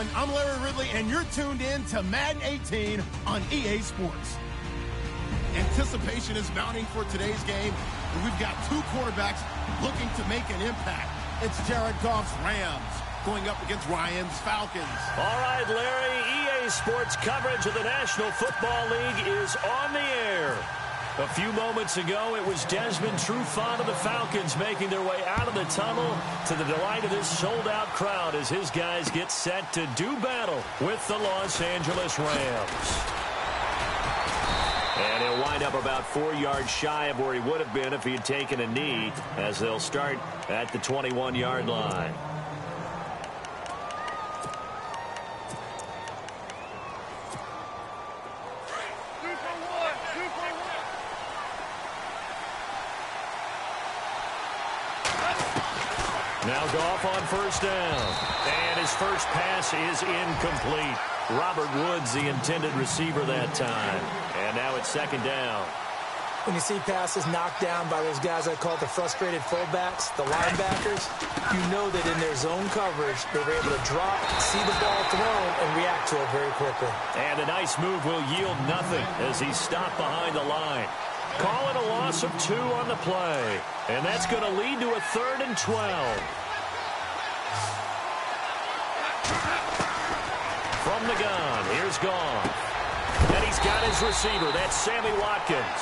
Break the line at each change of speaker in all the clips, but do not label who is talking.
everyone. I'm Larry Ridley, and you're tuned in to Madden 18 on EA Sports. Anticipation is mounting for today's game, and we've got two quarterbacks looking to make an impact. It's Jared Goff's Rams going up against Ryan's Falcons.
All right, Larry, EA Sports coverage of the National Football League is on the air. A few moments ago, it was Desmond Trufant of the Falcons making their way out of the tunnel to the delight of this sold-out crowd as his guys get set to do battle with the Los Angeles Rams. And he'll wind up about 4 yards shy of where he would have been if he had taken a knee, as they'll start at the 21-yard line. Now Goff on first down. And his first pass is incomplete. Robert Woods, the intended receiver that time. And now it's second down.
When you see passes knocked down by those guys I call the frustrated fullbacks, the linebackers, you know that in their zone coverage, they were able to drop, see the ball thrown, and react to it very quickly.
And a nice move will yield nothing as he's stopped behind the line. Call it a loss of 2 on the play. And that's going to lead to a 3rd and 12. From the gun, here's Goff. And he's got his receiver. That's Sammy Watkins.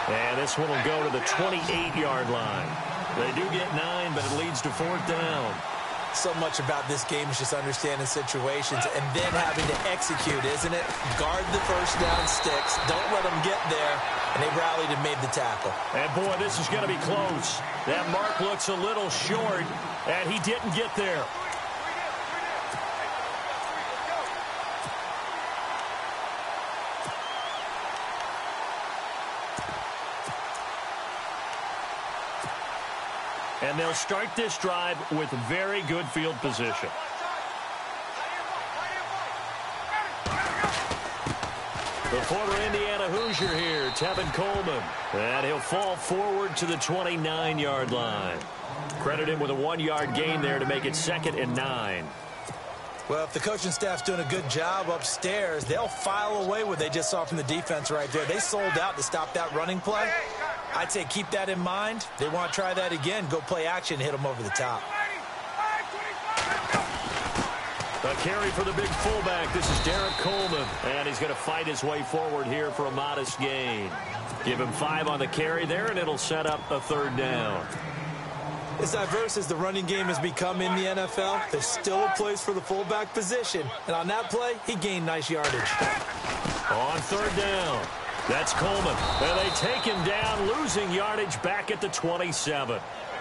And this one will go to the 28-yard line. They do get 9, but it leads to 4th down.
So much about this game is just understanding situations and then having to execute, isn't it? Guard the first down sticks. Don't let them get there. And they rallied and made the tackle.
And, boy, this is going to be close. That mark looks a little short, and he didn't get there. And they'll start this drive with very good field position. The former Indiana Hoosier here, Tevin Coleman. And he'll fall forward to the 29-yard line. Credit him with a 1-yard gain there to make it 2nd and 9.
Well, if the coaching staff's doing a good job upstairs, they'll file away what they just saw from the defense right there. They sold out to stop that running play. I'd say keep that in mind. They want to try that again. Go play action and hit them over the top.
A carry for the big fullback. This is Derek Coleman. And he's going to fight his way forward here for a modest gain. Give him 5 on the carry there, and it'll set up a 3rd down.
As diverse as the running game has become in the NFL, there's still a place for the fullback position. And on that play, he gained nice yardage.
On 3rd down. That's Coleman. And they take him down, losing yardage back at the 27.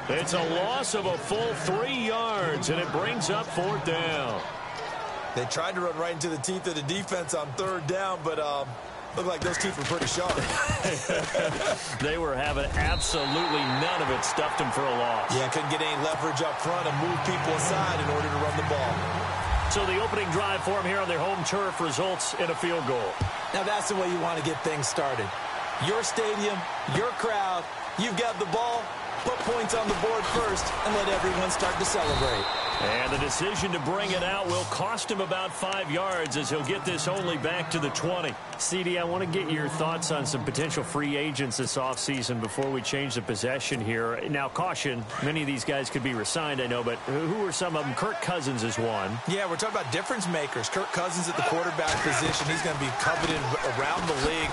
It's a loss of a full 3 yards, and it brings up 4th down.
They tried to run right into the teeth of the defense on 3rd down, but looked like those teeth were pretty sharp.
They were having absolutely none of it. Stuffed him for a loss.
Yeah, couldn't get any leverage up front and move people aside in order to run the ball.
So the opening drive for him here on their home turf results in a field goal.
Now that's the way you want to get things started. Your stadium, your crowd, you've got the ball, put points on the board first, and let everyone start to celebrate.
And the decision to bring it out will cost him about 5 yards as he'll get this only back to the 20. CD, I want to get your thoughts on some potential free agents this offseason before we change the possession here. Now, caution, many of these guys could be re-signed, I know, but who are some of them? Kirk Cousins is one.
Yeah, we're talking about difference makers. Kirk Cousins at the quarterback position. He's going to be coveted around the league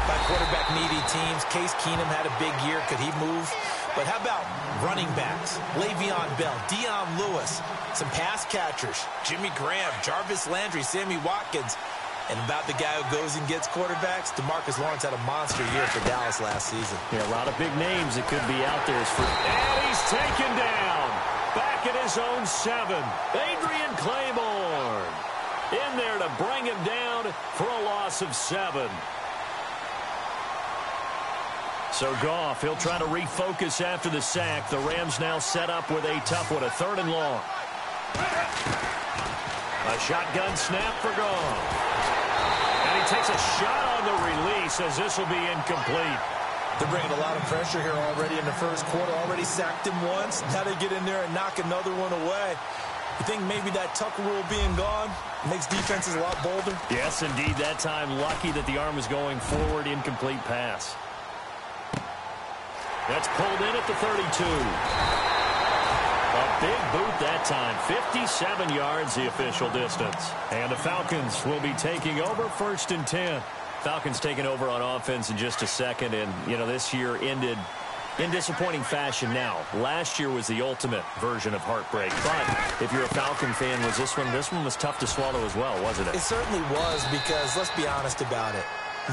by quarterback-needy teams. Case Keenum had a big year. Could he move? But how about running backs? Le'Veon Bell, Dion Lewis, some pass catchers, Jimmy Graham, Jarvis Landry, Sammy Watkins. And about the guy who goes and gets quarterbacks, DeMarcus Lawrence had a monster year for Dallas last season.
Yeah, a lot of big names that could be out there. And he's taken down. Back at his own 7. Adrian Claiborne in there to bring him down for a loss of 7. So Goff, he'll try to refocus after the sack. The Rams now set up with a tough one, a 3rd and long. A shotgun snap for Goff. And he takes a shot on the release as this will be incomplete.
They're bringing a lot of pressure here already in the first quarter. Already sacked him once. Now they get in there and knock another one away. You think maybe that Tucker rule being gone makes defenses a lot bolder?
Yes, indeed. That time, lucky that the arm was going forward. Incomplete pass. That's pulled in at the 32. A big boot that time. 57 yards, the official distance. And the Falcons will be taking over 1st and 10. Falcons taking over on offense in just a second. And, you know, this year ended in disappointing fashion now. Last year was the ultimate version of heartbreak. But if you're a Falcon fan, was this one was tough to swallow as well, wasn't it?
It certainly was, because let's be honest about it.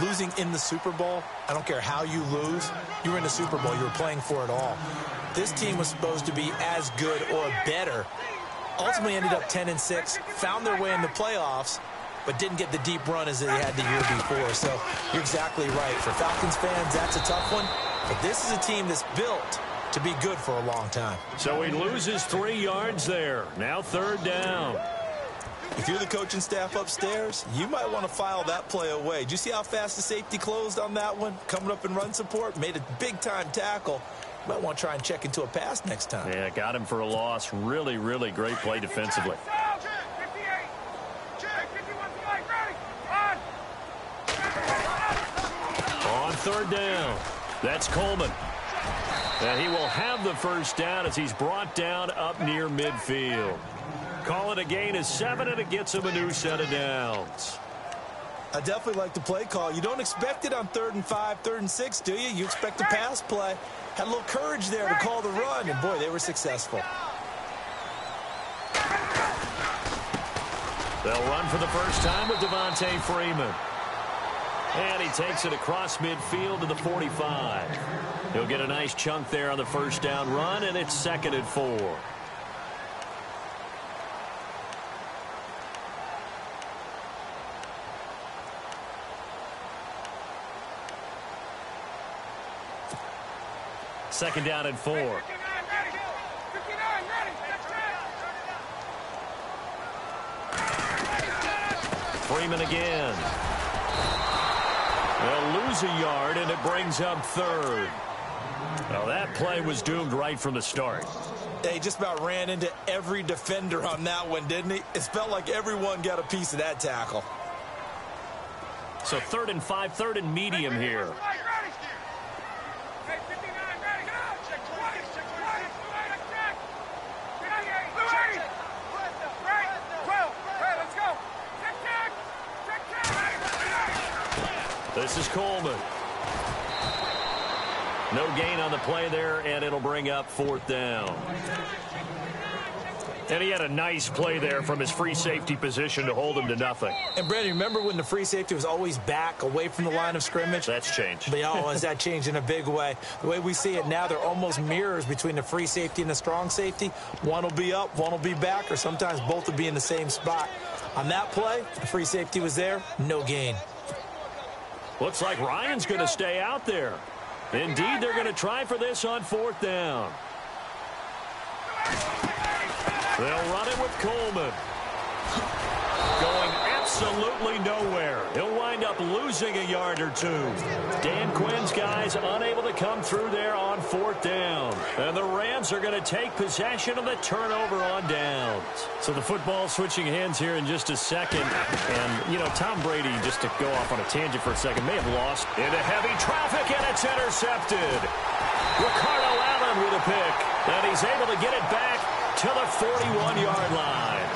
Losing in the Super Bowl, I don't care how you lose, you were in the Super Bowl. You were playing for it all. This team was supposed to be as good or better. Ultimately ended up 10-6, found their way in the playoffs, but didn't get the deep run as they had the year before. So you're exactly right. For Falcons fans, that's a tough one. But this is a team that's built to be good for a long time.
So he loses 3 yards there. Now 3rd down.
If you're the coaching staff upstairs, you might want to file that play away. Did you see how fast the safety closed on that one? Coming up in run support, made a big-time tackle. You might want to try and check into a pass next time.
Yeah, got him for a loss. Really, really great play defensively. On 3rd down, that's Coleman. And he will have the 1st down as he's brought down up near midfield. Call it a gain of 7, and it gets him a new set of downs.
I definitely like the play call. You don't expect it on 3rd and 5, 3rd and 6, do you? You expect a pass play. Had a little courage there to call the run, and boy, they were successful.
They'll run for the first time with Devontae Freeman. And he takes it across midfield to the 45. He'll get a nice chunk there on the 1st down run, and it's 2nd and 4. Second down and 4. Freeman again. They'll lose a yard, and it brings up 3rd. Well, that play was doomed right from the start.
They just about ran into every defender on that one, didn't he? It felt like everyone got a piece of that tackle.
So 3rd and 5, 3rd and medium here. This is Coleman. No gain on the play there, and it'll bring up 4th down. And he had a nice play there from his free safety position to hold him to nothing.
And, Brandon, remember when the free safety was always back away from the line of scrimmage?
That's changed.
But, oh, has that changed in a big way? The way we see it now, they're almost mirrors between the free safety and the strong safety. One will be up, one will be back, or sometimes both will be in the same spot. On that play, the free safety was there, no gain.
Looks like Ryan's going to stay out there. Indeed, they're going to try for this on 4th down. They'll run it with Coleman. Going absolutely nowhere. He'll wind up losing a yard or 2. Dan Quinn's guys unable to come through there on 4th down. And the Rams are going to take possession of the turnover on downs. So the football switching hands here in just a second. And, you know, Tom Brady, just to go off on a tangent for a second, may have lost into heavy traffic, and it's intercepted. Ricardo Allen with a pick. And he's able to get it back to the 41-yard line.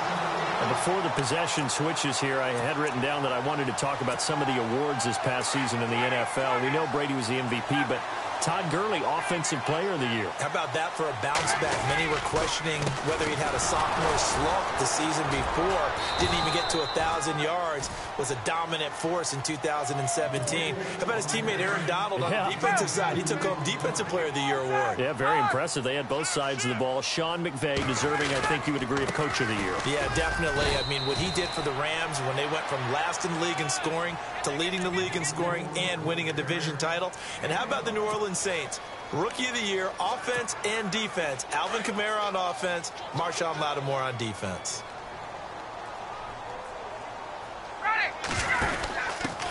And before the possession switches here, I had written down that I wanted to talk about some of the awards this past season in the NFL. We know Brady was the MVP, but Todd Gurley, Offensive Player of the Year.
How about that for a bounce back? Many were questioning whether he'd had a sophomore slump the season before. Didn't even get to 1,000 yards. Was a dominant force in 2017. How about his teammate Aaron Donald on the defensive side? He took home Defensive Player of the Year award.
Yeah, very impressive. They had both sides of the ball. Sean McVay deserving, I think you would agree, of Coach of the Year.
Yeah, definitely. I mean, what he did for the Rams when they went from last in the league in scoring to leading the league in scoring and winning a division title. And how about the New Orleans Saints? Rookie of the Year, offense and defense. Alvin Kamara on offense, Marshawn Lattimore on defense.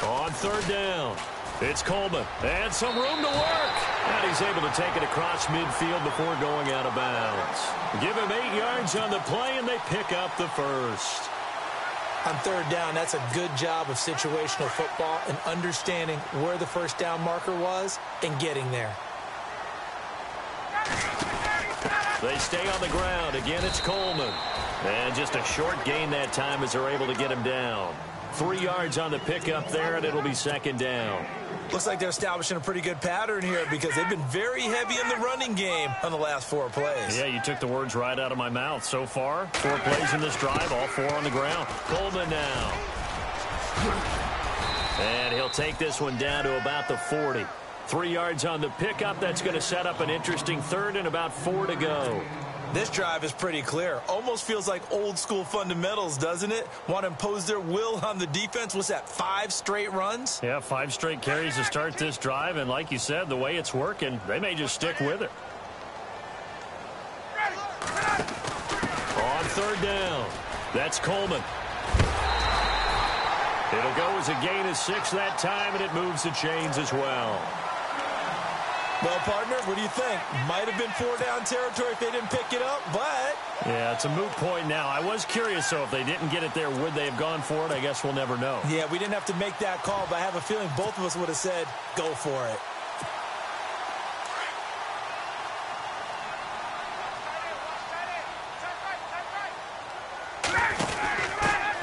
On 3rd down, it's Coleman. And some room to work. And he's able to take it across midfield before going out of bounds. Give him 8 yards on the play, and they pick up the first.
On third down, that's a good job of situational football and understanding where the first down marker was and getting there.
They stay on the ground. Again, it's Coleman. And just a short gain that time as they're able to get him down. 3 yards on the pickup there, and it'll be second down.
Looks like they're establishing a pretty good pattern here because they've been very heavy in the running game on the last 4 plays.
Yeah, you took the words right out of my mouth. So far, 4 plays in this drive, all 4 on the ground. Coleman now. And he'll take this one down to about the 40. 3 yards on the pickup. That's going to set up an interesting third and about 4 to go.
This drive is pretty clear. Almost feels like old school fundamentals, doesn't it? Want to impose their will on the defense. What's that, 5 straight runs?
Yeah, 5 straight carries to start this drive. And like you said, the way it's working, they may just stick with it. On third down, that's Coleman. It'll go as a gain of 6 that time, and it moves the chains as well.
Well, partner, what do you think? Might have been 4-down territory if they didn't pick it up, but...
Yeah, it's a moot point now. I was curious, so if they didn't get it there, would they have gone for it? I guess we'll never know.
Yeah, we didn't have to make that call, but I have a feeling both of us would have said, go for it.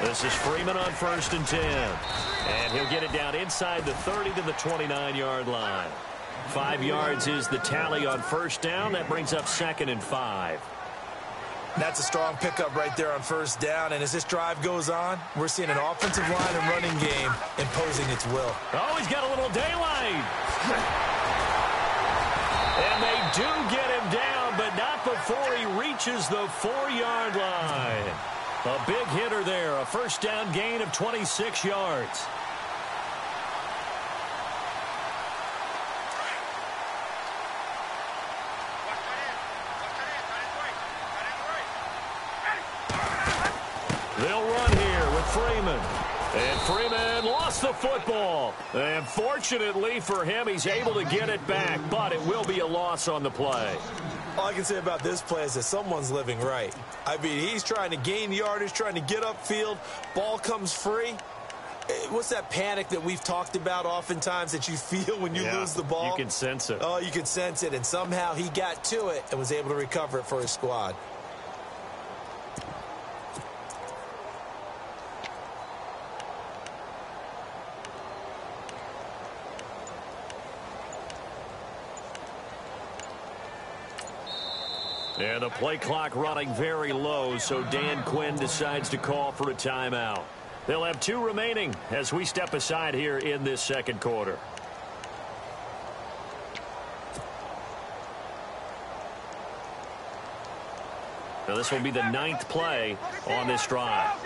This is Freeman on 1st and 10. And he'll get it down inside the 30 to the 29-yard line. 5 yards is the tally on first down. That brings up 2nd and 5.
That's a strong pickup right there on first down. And as this drive goes on, we're seeing an offensive line and running game imposing its will.
Oh, he's got a little daylight. And they do get him down, but not before he reaches the 4-yard line. A big hitter there, a first down gain of 26 yards. They'll run here with Freeman. And Freeman lost the football. And fortunately for him, he's able to get it back, but it will be a loss on the play.
All I can say about this play is that someone's living right. I mean, he's trying to gain yardage, trying to get upfield. Ball comes free. What's that panic that we've talked about oftentimes that you feel when you lose the ball?
You can sense it.
Oh, you can sense it. And somehow he got to it and was able to recover it for his squad.
And the play clock running very low, so Dan Quinn decides to call for a timeout. They'll have 2 remaining as we step aside here in this second quarter. Now this will be the 9th play on this drive.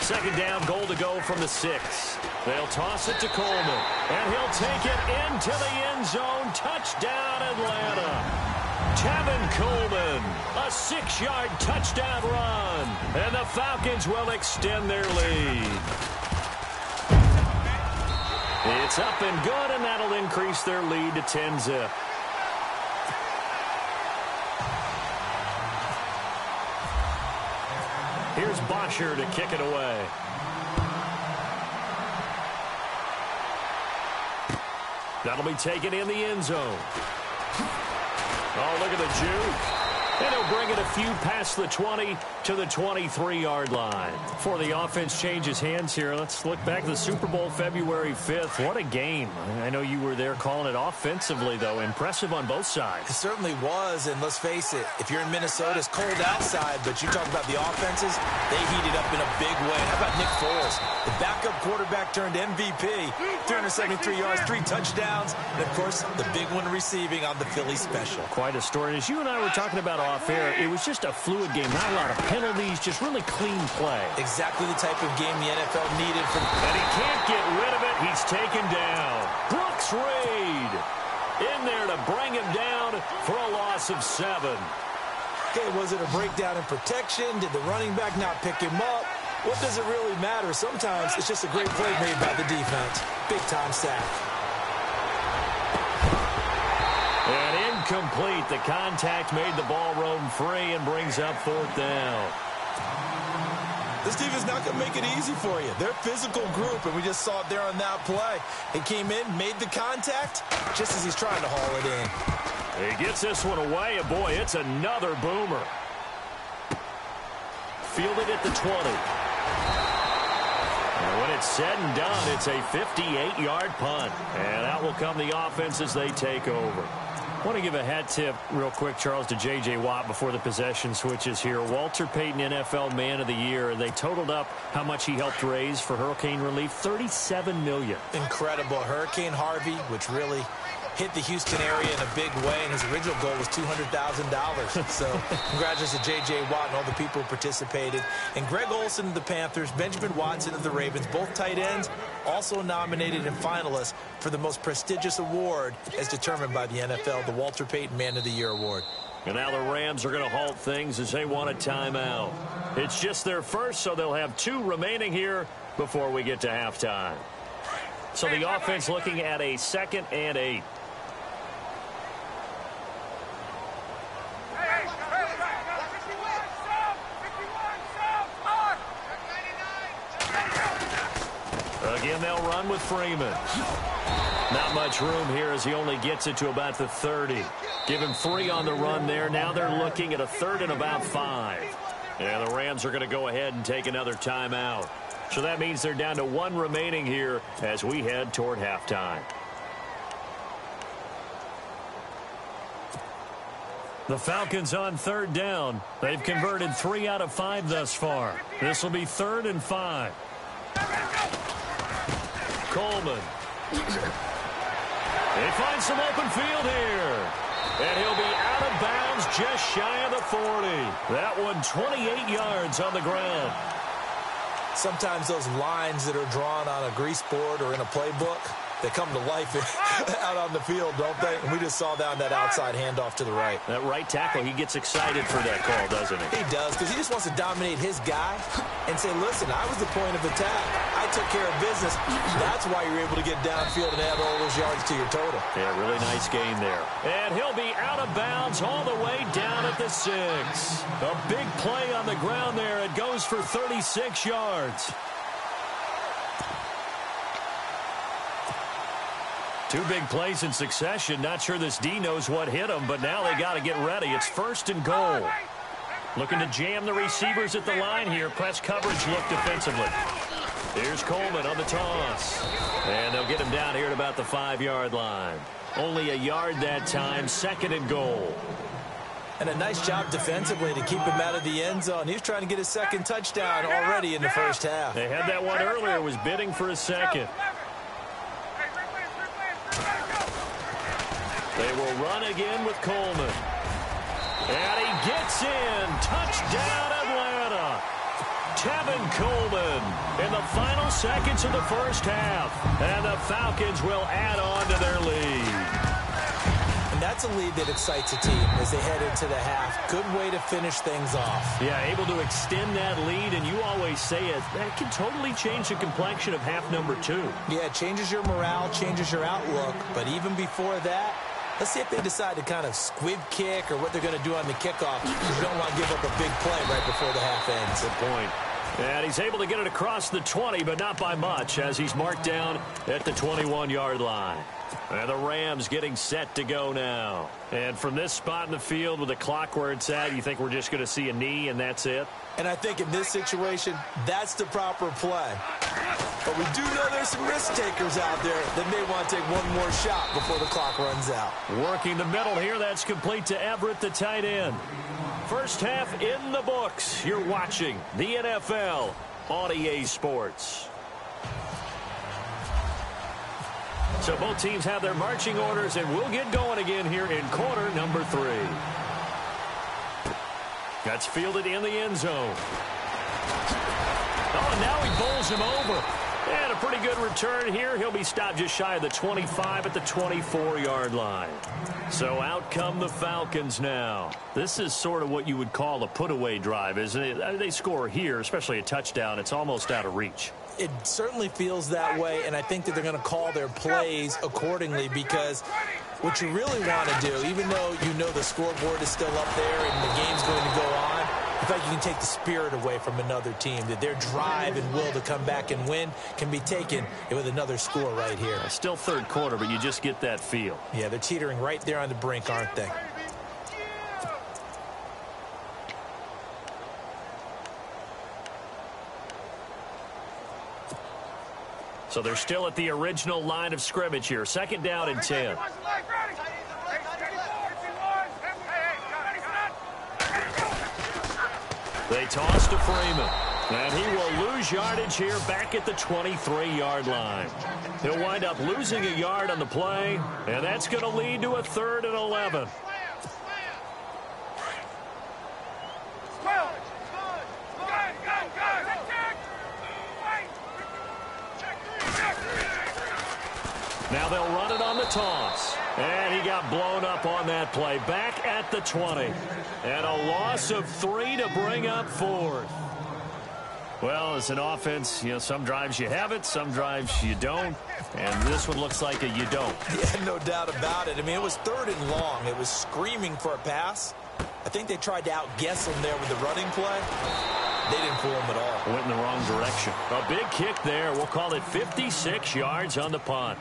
Second down, goal to go from the 6. They'll toss it to Coleman, and he'll take it into the end zone. Touchdown, Atlanta. Tevin Coleman, a 6-yard touchdown run, and the Falcons will extend their lead. It's up and good, and that'll increase their lead to 10-zip. Here's Bosher to kick it away. That'll be taken in the end zone. Oh, look at the juke. And he'll bring it a few past the 20 to the 23-yard line. Before the offense changes hands here, let's look back to the Super Bowl February 5th. What a game. I know you were there calling it offensively, though. Impressive on both sides.
It certainly was, and let's face it, if you're in Minnesota, it's cold outside, but you talk about the offenses, they heated up in a big way. How about Nick Foles? The backup quarterback turned MVP, 373 yards, 3 touchdowns, and, of course, the big one receiving on the Philly special.
Quite a story. As you and I were talking about off air, it was just a fluid game. Not a lot of penalties, just really clean play.
Exactly the type of game the NFL needed.
And he can't get rid of it. He's taken down. Brooks Reed in there to bring him down for a loss of 7.
Okay, was it a breakdown in protection? Did the running back not pick him up? what does it really matter? Sometimes it's just a great play made by the defense. Big-time sack.
And incomplete. The contact made the ball roam free and brings up 4th down.
This defense not going to make it easy for you. They're a physical group, and we just saw it there on that play. He came in, made the contact, just as he's trying to haul it in.
He gets this one away, and boy, it's another boomer. Fielded at the 20. And when it's said and done, it's a 58-yard punt. And out will come the offense as they take over. I want to give a hat tip real quick, Charles, to J.J. Watt before the possession switches here. Walter Payton, NFL Man of the Year, and they totaled up how much he helped raise for hurricane relief, $37 million.
Incredible. Hurricane Harvey, which really hit the Houston area in a big way, and his original goal was $200,000. So congratulations to J.J. Watt and all the people who participated. And Greg Olsen of the Panthers, Benjamin Watson of the Ravens, both tight ends, also nominated and finalists for the most prestigious award as determined by the NFL, the Walter Payton Man of the Year Award.
And now the Rams are going to halt things as they want a timeout. It's just their first, so they'll have 2 remaining here before we get to halftime. So the offense looking at a 2nd and 8. Again, they'll run with Freeman. Not much room here as he only gets it to about the 30. Give him 3 on the run there. Now they're looking at a 3rd and about 5. And the Rams are going to go ahead and take another timeout. So that means they're down to 1 remaining here as we head toward halftime. The Falcons on 3rd down. They've converted 3 out of 5 thus far. This will be 3rd and 5. Coleman. They find some open field here. And he'll be out of bounds just shy of the 40. That one 28 yards on the ground.
Sometimes those lines that are drawn on a grease board or in a playbook, they come to life out on the field, don't they? And we just saw that on that outside handoff to the right.
That right tackle, he gets excited for that call, doesn't he?
He does, because he just wants to dominate his guy and say, listen, I was the point of attack. I took care of business. That's why you're able to get downfield and add all those yards to your total.
Yeah, really nice game there. And he'll be out of bounds all the way down at the 6. A big play on the ground there. It goes for 36 yards. 2 big plays in succession. Not sure this D knows what hit him, but now they got to get ready. It's 1st and goal. Looking to jam the receivers at the line here. Press coverage look defensively. Here's Coleman on the toss. And they'll get him down here at about the 5-yard line. Only a yard that time. 2nd and goal.
And a nice job defensively to keep him out of the end zone. He was trying to get his 2nd touchdown already in the first half.
They had that one earlier. Was bidding for a 2nd. They will run again with Coleman. And he gets in. Touchdown, Atlanta. Tevin Coleman in the final seconds of the first half. And the Falcons will add on to their lead.
And that's a lead that excites a team as they head into the half. Good way to finish things off.
Yeah, able to extend that lead, and you always say it, that can totally change the complexion of half number 2.
Yeah, it changes your morale, changes your outlook. But even before that, let's see if they decide to kind of squib kick or what they're going to do on the kickoff. You don't want to give up a big play right before the half ends.
Good point. And he's able to get it across the 20, but not by much, as he's marked down at the 21-yard line. And the Rams getting set to go now. And from this spot in the field with the clock where it's at, you think we're just going to see a knee and that's it?
And I think in this situation, that's the proper play. But we do know there's some risk takers out there that may want to take one more shot before the clock runs out.
Working the middle here, that's complete to Everett, the tight end. First half in the books. You're watching the NFL on EA Sports. So both teams have their marching orders, and we'll get going again here in quarter number 3. That's fielded in the end zone. Oh, and now he bowls him over. And a a pretty good return here. He'll be stopped just shy of the 25 at the 24-yard line. So out come the Falcons now. This is sort of what you would call a put-away drive, isn't it? They score here, especially a touchdown. It's almost out of reach.
It certainly feels that way, and I think that they're going to call their plays accordingly, because what you really want to do, even though you know the scoreboard is still up there and the game's going to go on, I feel like you can take the spirit away from another team, that their drive and will to come back and win can be taken with another score right here.
Still third quarter, but you just get that feel.
Yeah, they're teetering right there on the brink, aren't they?
So they're still at the original line of scrimmage here. Second down and 10. They toss to Freeman. And he will lose yardage here back at the 23-yard line. He'll wind up losing a yard on the play, and that's going to lead to a 3rd and 11. Now they'll run it on the toss. And he got blown up on that play. Back at the 20. And a loss of 3 to bring up 4th. Well, as an offense, you know, some drives you have it, some drives you don't. And this one looks like a you don't.
Yeah, no doubt about it. I mean, it was 3rd and long. It was screaming for a pass. I think they tried to outguess him there with the running play. They didn't fool him at all.
Went in the wrong direction. A big kick there. We'll call it 56 yards on the punt.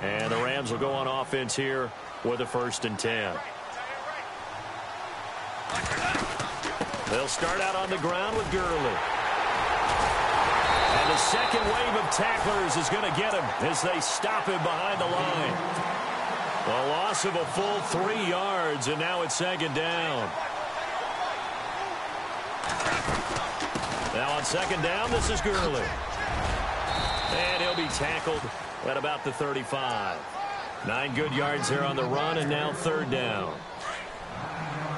And the Rams will go on offense here with a 1st and 10. They'll start out on the ground with Gurley. And the second wave of tacklers is going to get him as they stop him behind the line. A loss of a full 3 yards, and now it's 2nd down. Now on 2nd down, this is Gurley. And he'll be tackled at about the 35. 9 good yards there on the run, and now 3rd down.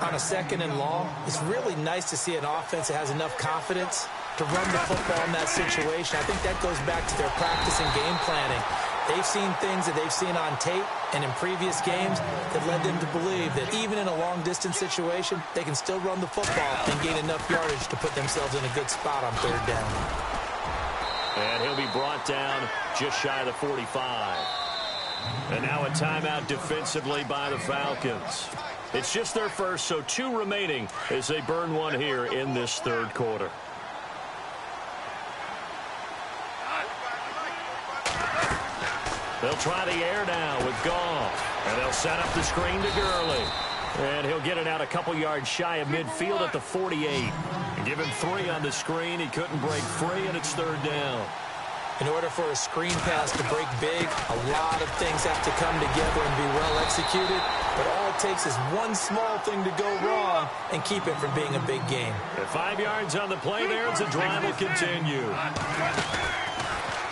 On a 2nd and long, it's really nice to see an offense that has enough confidence to run the football in that situation. I think that goes back to their practice and game planning. They've seen things that they've seen on tape and in previous games that led them to believe that even in a long-distance situation, they can still run the football and gain enough yardage to put themselves in a good spot on 3rd down.
And he'll be brought down just shy of the 45. And now a timeout defensively by the Falcons. It's just their first, so 2 remaining as they burn one here in this 3rd quarter. They'll try the air now with Goff. And they'll set up the screen to Gurley. And he'll get it out a couple yards shy of midfield at the 48. And give him 3 on the screen. He couldn't break free, and it's 3rd down.
In order for a screen pass to break big, a lot of things have to come together and be well executed. But all it takes is one small thing to go wrong and keep it from being a big game.
At 5 yards on the play there, as the drive will continue.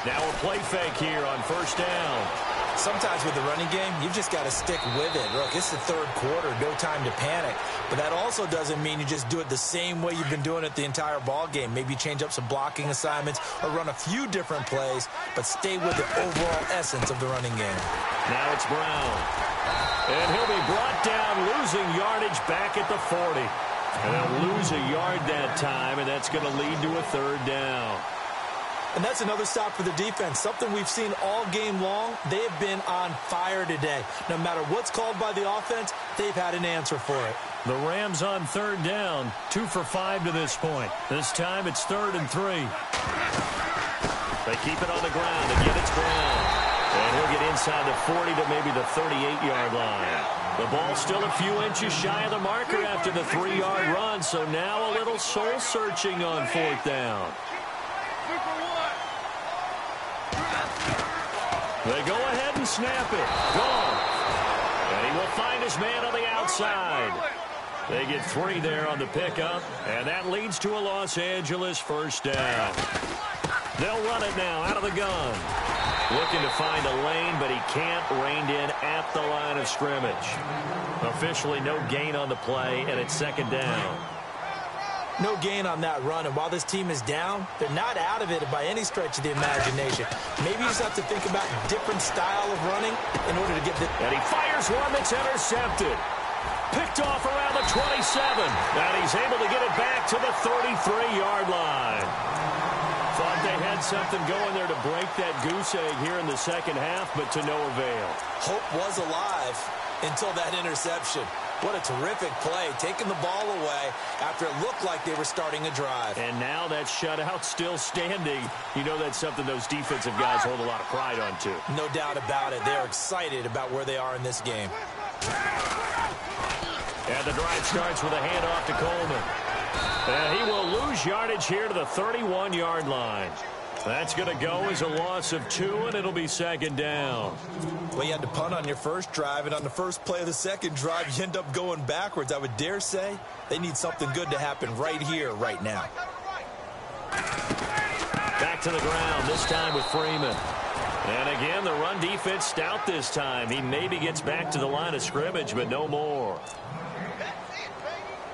Now a play fake here on 1st down.
Sometimes with the running game, you've just got to stick with it. Look, it's the 3rd quarter, no time to panic. But that also doesn't mean you just do it the same way you've been doing it the entire ball game. Maybe change up some blocking assignments or run a few different plays, but stay with the overall essence of the running game.
Now it's Brown. And he'll be brought down, losing yardage back at the 40. And they'll lose a yard that time, and that's going to lead to a 3rd down.
And that's another stop for the defense, something we've seen all game long. They have been on fire today. No matter what's called by the offense, they've had an answer for it.
The Rams on 3rd down, 2 for 5 to this point. This time it's 3rd and 3. They keep it on the ground. Again, it's Brown. And he'll get inside the 40 to maybe the 38-yard line. The ball still a few inches shy of the marker after the 3-yard run, so now a little soul-searching on 4th down. They go ahead and snap it. Gone. And he will find his man on the outside. They get 3 there on the pickup, and that leads to a Los Angeles 1st down. They'll run it now out of the gun. Looking to find a lane, but he can't, reined in at the line of scrimmage. Officially no gain on the play, and it's 2nd down.
No gain on that run, and while this team is down, they're not out of it by any stretch of the imagination. Maybe you just have to think about a different style of running in order to get the...
And he fires one that's intercepted. Picked off around the 27. And he's able to get it back to the 33-yard line. Thought they had something going there to break that goose egg here in the second half, but to no avail.
Hope was alive until that interception. What a terrific play, taking the ball away after it looked like they were starting a drive.
And now that shutout still standing. You know that's something those defensive guys hold a lot of pride on, too.
No doubt about it. They're excited about where they are in this game.
And the drive starts with a handoff to Coleman. And he will lose yardage here to the 31-yard line. That's going to go as a loss of 2, and it'll be second down.
Well, you had to punt on your first drive, and on the first play of the second drive, you end up going backwards. I would dare say they need something good to happen right here, right now.
Back to the ground, this time with Freeman. And again, the run defense stout this time. He maybe gets back to the line of scrimmage, but no more.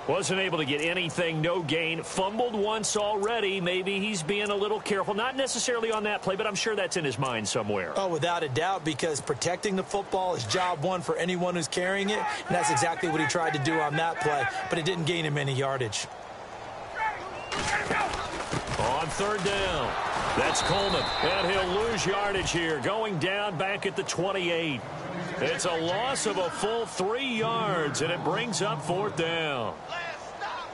Wasn't able to get anything, no gain. Fumbled once already. Maybe he's being a little careful. Not necessarily on that play, but I'm sure that's in his mind somewhere.
Oh, without a doubt, because protecting the football is job one for anyone who's carrying it. And that's exactly what he tried to do on that play, but it didn't gain him any yardage.
On third down, that's Coleman. And he'll lose yardage here, going down back at the 28. It's a loss of a full 3 yards, and it brings up fourth down.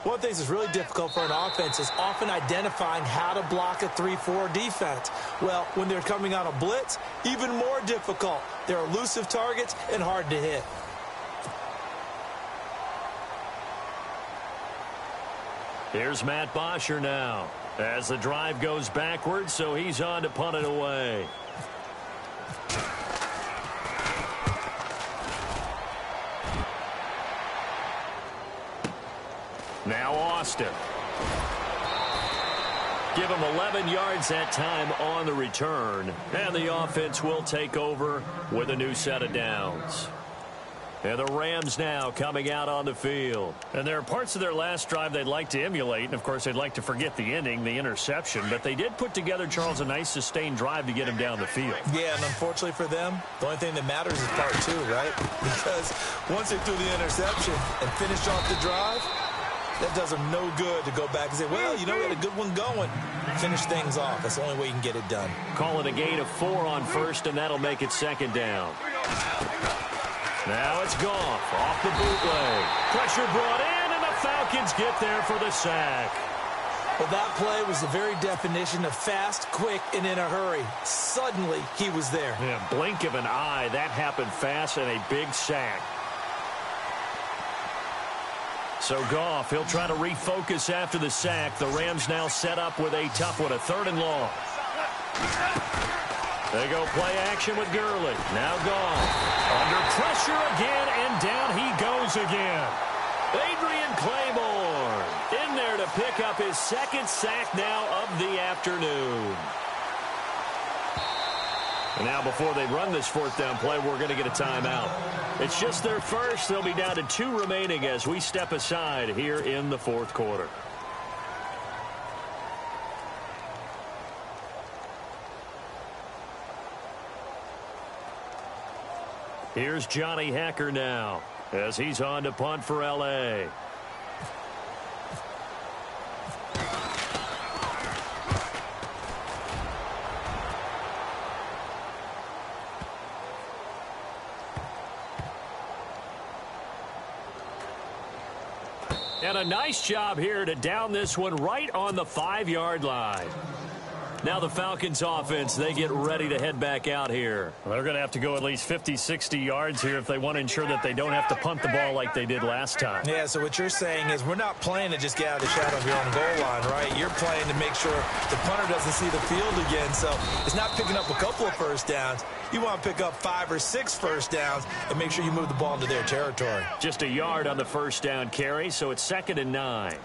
One of the things that's really difficult for an offense is often identifying how to block a 3-4 defense. Well, when they're coming on a blitz, even more difficult. They're elusive targets and hard to hit.
Here's Matt Bosher now as the drive goes backwards, so he's on to punt it away. Now Austin. Give him 11 yards that time on the return. And the offense will take over with a new set of downs. And the Rams now coming out on the field. And there are parts of their last drive they'd like to emulate. And, of course, they'd like to forget the ending, the interception. But they did put together, Charles, a nice sustained drive to get him down the field.
Yeah, and unfortunately for them, the only thing that matters is part 2, right? Because once they threw the interception and finished off the drive, that does them no good to go back and say, well, you know, we had a good one going. Finish things off. That's the only way you can get it done.
Call it a gain of 4 on first, and that'll make it second down. Now it's Goff off the bootleg. Pressure brought in, and the Falcons get there for the sack.
Well, that play was the very definition of fast, quick, and in a hurry. Suddenly, he was there.
Yeah, blink of an eye. That happened fast, and a big sack. So Goff, he'll try to refocus after the sack. The Rams now set up with a tough one, a 3rd and long. They go play action with Gurley. Now Goff. Under pressure again, and down he goes again. Adrian Claiborne in there to pick up his 2nd sack now of the afternoon. And now before they run this 4th down play, we're going to get a timeout. It's just their first. They'll be down to 2 remaining as we step aside here in the 4th quarter. Here's Johnny Hacker now as he's on to punt for L.A. And a nice job here to down this one right on the 5-yard line. Now the Falcons offense, they get ready to head back out here. Well, they're going to have to go at least 50, 60 yards here if they want to ensure that they don't have to punt the ball like they did last time.
Yeah, so what you're saying is we're not playing to just get out of the shadow of your own goal line, right? You're playing to make sure the punter doesn't see the field again. So it's not picking up a couple of first downs. You want to pick up 5 or 6 first downs and make sure you move the ball into their territory.
Just a yard on the first down carry, so it's 2nd and 9.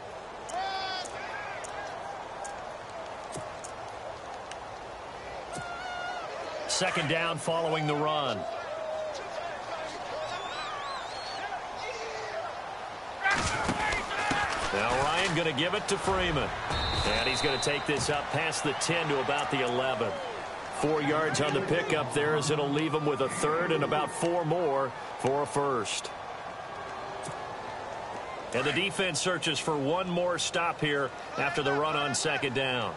Second down following the run. Now Ryan going to give it to Freeman. And he's going to take this up past the 10 to about the 11. 4 yards on the pickup there as it'll leave him with a third and about 4 more for a first. And the defense searches for one more stop here after the run on second down.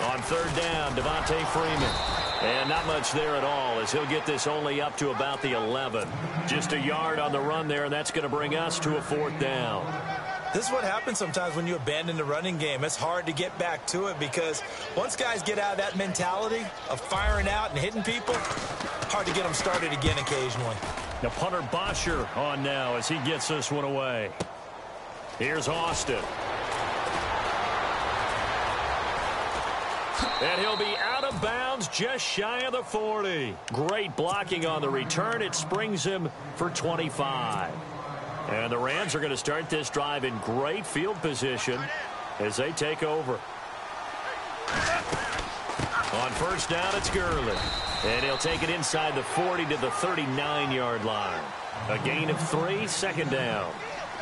On third down, Devontae Freeman. And not much there at all as he'll get this only up to about the 11. Just a yard on the run there, and that's going to bring us to a fourth down.
This is what happens sometimes when you abandon the running game. It's hard to get back to it because once guys get out of that mentality of firing out and hitting people, hard to get them started again occasionally.
Now punter Bosher on now as he gets this one away. Here's Austin. And he'll be out of bounds just shy of the 40. Great blocking on the return. It springs him for 25. And the Rams are going to start this drive in great field position as they take over. On first down, it's Gurley. And he'll take it inside the 40 to the 39-yard line. A gain of 3, second down.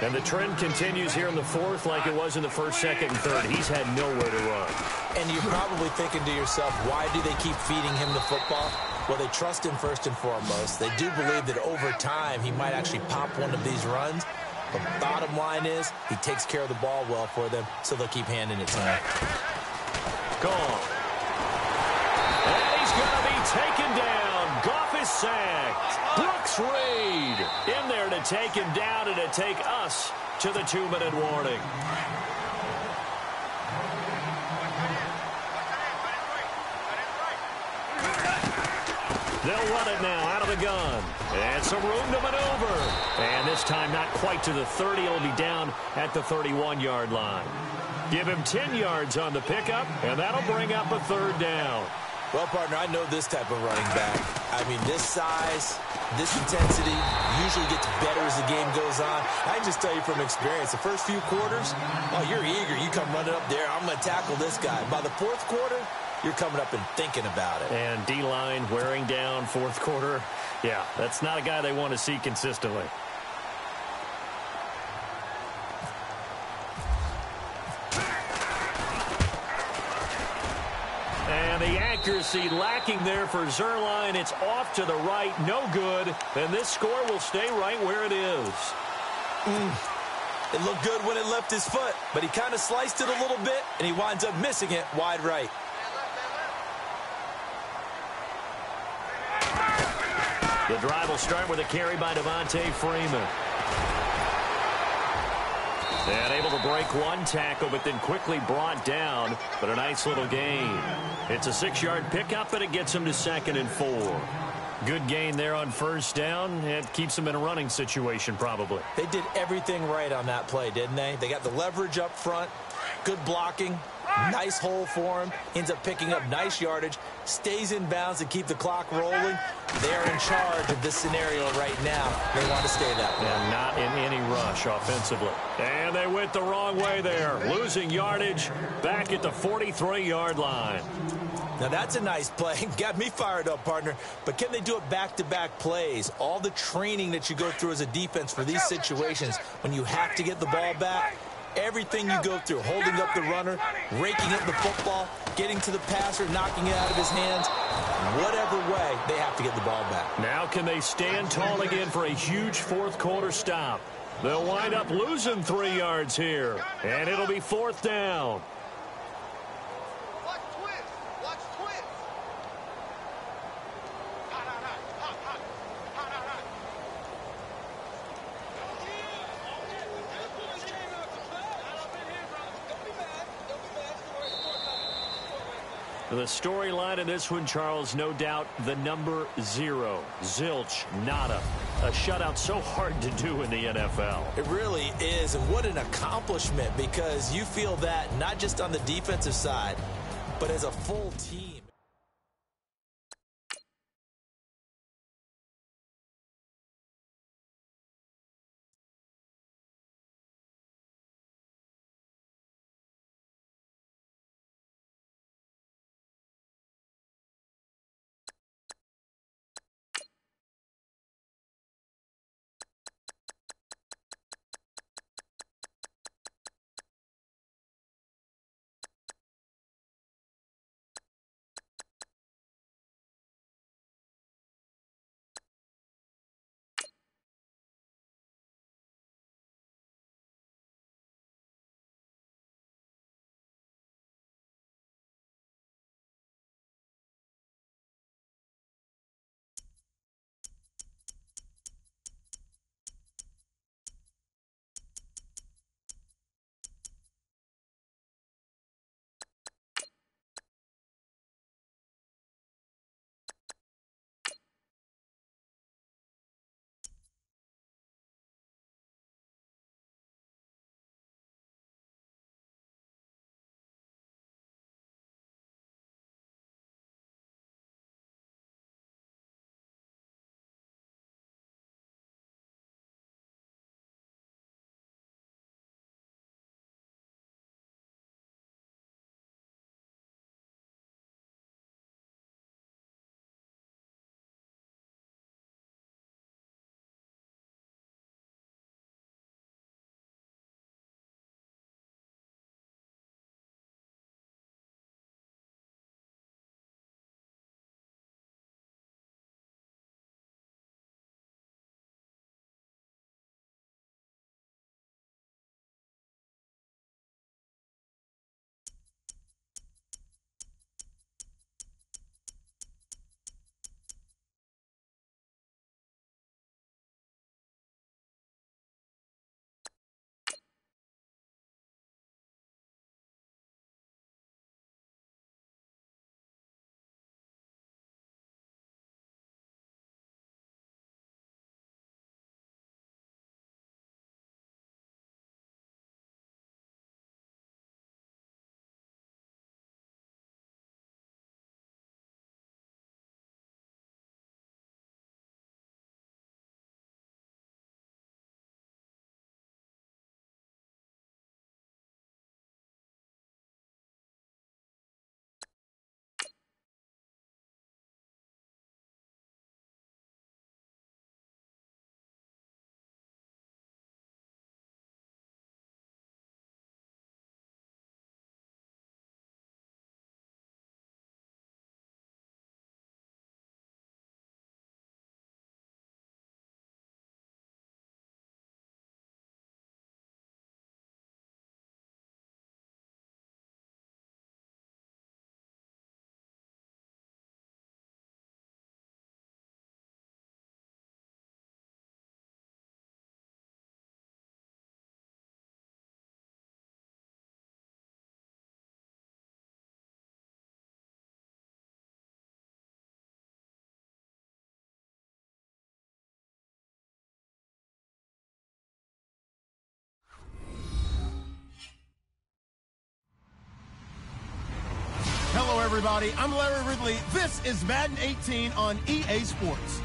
And the trend continues here in the fourth like it was in the first, second, and third. He's had nowhere to run.
And you're probably thinking to yourself, why do they keep feeding him the football? Well, they trust him first and foremost. They do believe that over time he might actually pop one of these runs. But the bottom line is he takes care of the ball well for them, so they'll keep handing it to him.
Gone. And he's going to be taken down. Goff is sacked. Brooks Reed in there to take him down and to take us to the 2-minute warning. They'll run it now out of the gun. And some room to maneuver. And this time not quite to the 30. It'll be down at the 31-yard line. Give him 10 yards on the pickup, and that'll bring up a third down.
Well, partner, I know this type of running back. I mean, this size, this intensity usually gets better as the game goes on. I can just tell you from experience, the first few quarters, oh, you're eager. You come running up there, I'm going to tackle this guy. By the fourth quarter, you're coming up and thinking about it.
And D-line wearing down fourth quarter. Yeah, that's not a guy they want to see consistently. And the accuracy lacking there for Zuerlein. It's off to the right, no good. And this score will stay right where it is.
It looked good when it left his foot, but he kind of sliced it a little bit, and he winds up missing it wide right.
The drive will start with a carry by Devontae Freeman. And able to break one tackle, but then quickly brought down. But a nice little gain. It's a 6-yard pickup, but it gets him to 2nd and 4. Good gain there on first down. It keeps him in a running situation, probably.
They did everything right on that play, didn't they? They got the leverage up front, good blocking, nice hole for him, ends up picking up nice yardage, stays in bounds to keep the clock rolling. They're in charge of this scenario right now. They want to stay that way.
And not in any rush offensively. And they went the wrong way there, losing yardage back at the 43-yard line.
Now, that's a nice play. Got me fired up, partner. But can they do it back-to-back plays? All the training that you go through as a defense for these situations, when you have to get the ball back, everything you go through, holding up the runner, raking up the football, getting to the passer, knocking it out of his hands, whatever way, they have to get the ball back.
Now can they stand tall again for a huge fourth-quarter stop? They'll wind up losing 3 yards here, and it'll be 4th down. The storyline in this one, Charles, no doubt the number 0. Zilch, nada. A shutout so hard to do in the NFL.
It really is, and what an accomplishment, because you feel that not just on the defensive side, but as a full team.
everybody. I'm Larry Ridley. This is Madden 18 on EA Sports.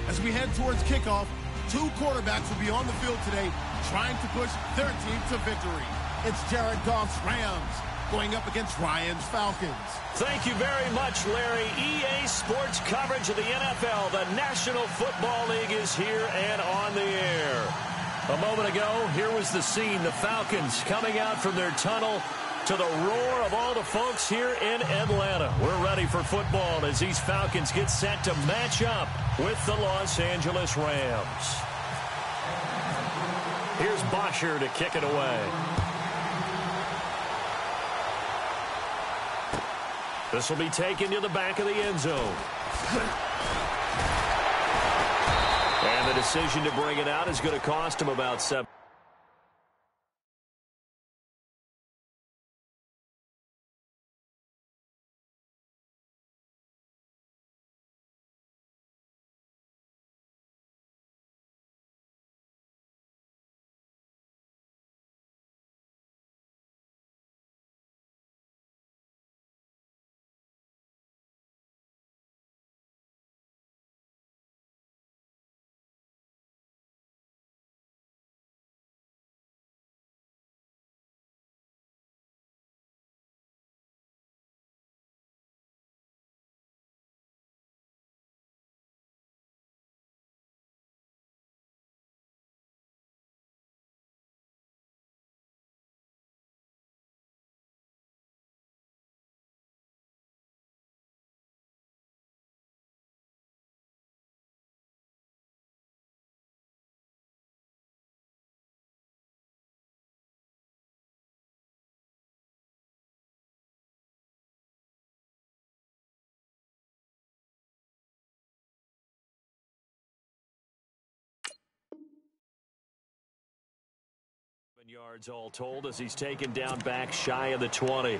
As we head towards kickoff, two quarterbacks will be on the field today trying to push their team to victory. It's Jared Goff's Rams going up against Ryan's Falcons.
Thank you very much, Larry. EA Sports coverage of the NFL. The National Football League is here and on the air. A moment ago, here was the scene. The Falcons coming out from their tunnel to the roar of all the folks here in Atlanta. We're ready for football as these Falcons get set to match up with the Los Angeles Rams. Here's Bosher to kick it away. This will be taken to the back of the end zone. And the decision to bring it out is going to cost him about 7. Yards all told as he's taken down back shy of the 20. On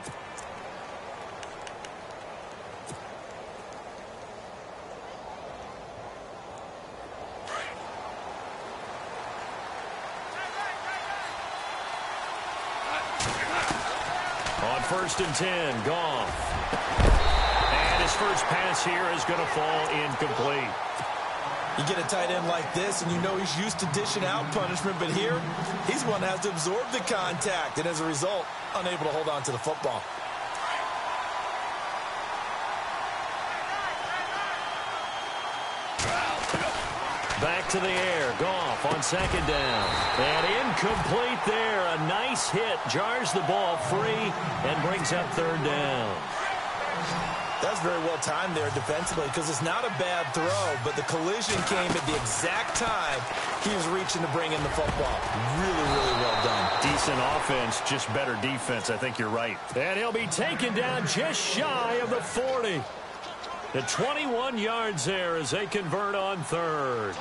1st and 10, Goff. And his first pass here is going to fall incomplete.
You get a tight end like this, and you know he's used to dishing out punishment, but here, he's one that has to absorb the contact, and as a result, unable to hold on to the football.
Back to the air. Goff on 2nd down. And incomplete there. A nice hit. Jars the ball free and brings up 3rd down.
That's very well timed there defensively because it's not a bad throw, but the collision came at the exact time he was reaching to bring in the football. Really, really well done.
Decent offense, just better defense. I think you're right. And he'll be taken down just shy of the 40. The 21 yards there as they convert on 3rd.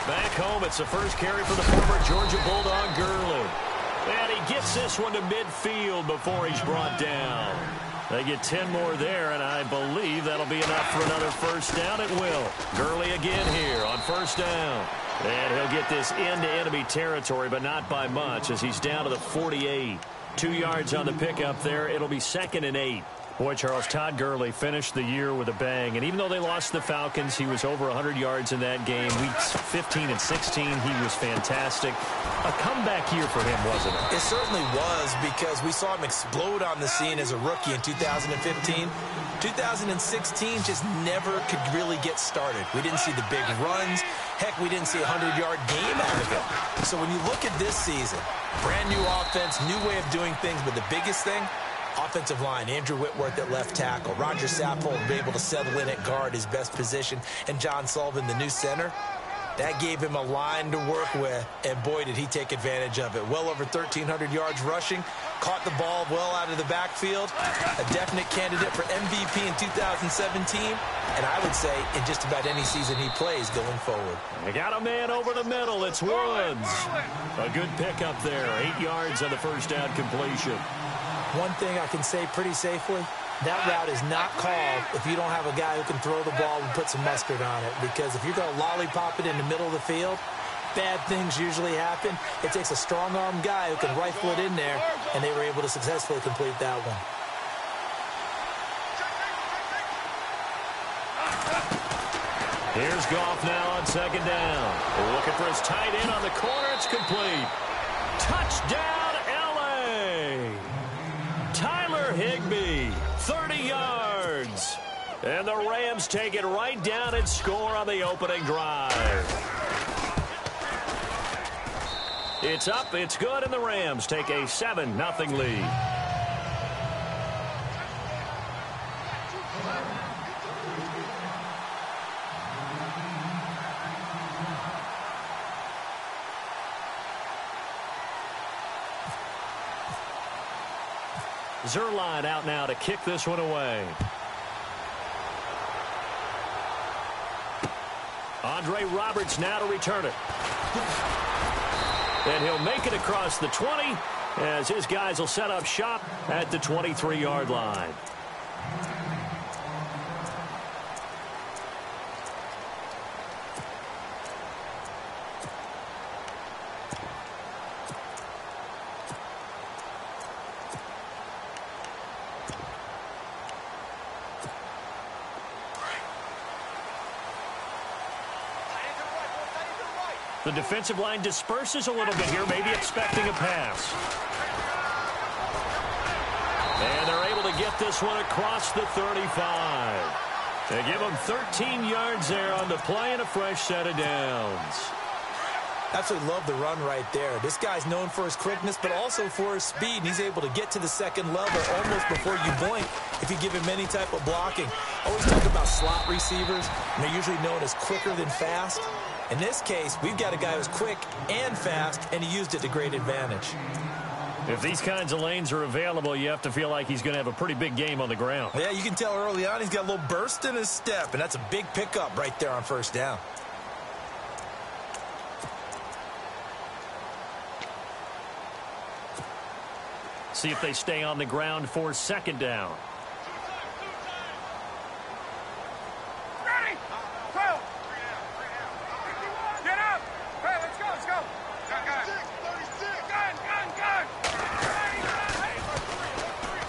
Back home, it's the first carry for the former Georgia Bulldog, Gurley. And he gets this one to midfield before he's brought down. They get 10 more there, and I believe that'll be enough for another 1st down. It will. Gurley again here on 1st down. And he'll get this into enemy territory, but not by much as he's down to the 48. 2 yards on the pickup there. It'll be 2nd and 8. Boy, Charles, Todd Gurley finished the year with a bang. And even though they lost the Falcons, he was over 100 yards in that game. Weeks 15 and 16, he was fantastic. A comeback year for him, wasn't it?
It certainly was because we saw him explode on the scene as a rookie in 2015. 2016 just never could really get started. We didn't see the big runs. Heck, we didn't see a 100-yard game out of him. So when you look at this season, brand new offense, new way of doing things, but the biggest thing, offensive line, Andrew Whitworth at left tackle. Roger Saffold able to settle in at guard, his best position. And John Sullivan, the new center. That gave him a line to work with, and boy, did he take advantage of it. Well over 1,300 yards rushing, caught the ball well out of the backfield, a definite candidate for MVP in 2017, and I would say in just about any season he plays going forward.
They got a man over the middle. It's Woods. A good pickup there. 8 yards on the 1st down completion.
One thing I can say pretty safely, that route is not called if you don't have a guy who can throw the ball and put some mustard on it. Because if you're going to lollipop it in the middle of the field, bad things usually happen. It takes a strong-arm guy who can rifle it in there, and they were able to successfully complete that one.
Here's Goff now on second down. Looking for his tight end on the corner. It's complete. Touchdown, L.A. Tyler Higbee, 30 yards. And the Rams take it right down and score on the opening drive. It's up, it's good, and the Rams take a 7-0 lead. Zerline out now to kick this one away. Andre Roberts now to return it. And he'll make it across the 20 as his guys will set up shop at the 23-yard line. The defensive line disperses a little bit here, maybe expecting a pass. And they're able to get this one across the 35. They give them 13 yards there on the play and a fresh set of downs.
Absolutely love the run right there. This guy's known for his quickness, but also for his speed. And he's able to get to the second level almost before you blink if you give him any type of blocking. I always talk about slot receivers, and they're usually known as quicker than fast. In this case, we've got a guy who's quick and fast, and he used it to great advantage.
If these kinds of lanes are available, you have to feel like he's going to have a pretty big game on the ground.
Yeah, you can tell early on he's got a little burst in his step, and that's a big pickup right there on first down.
See if they stay on the ground for second down.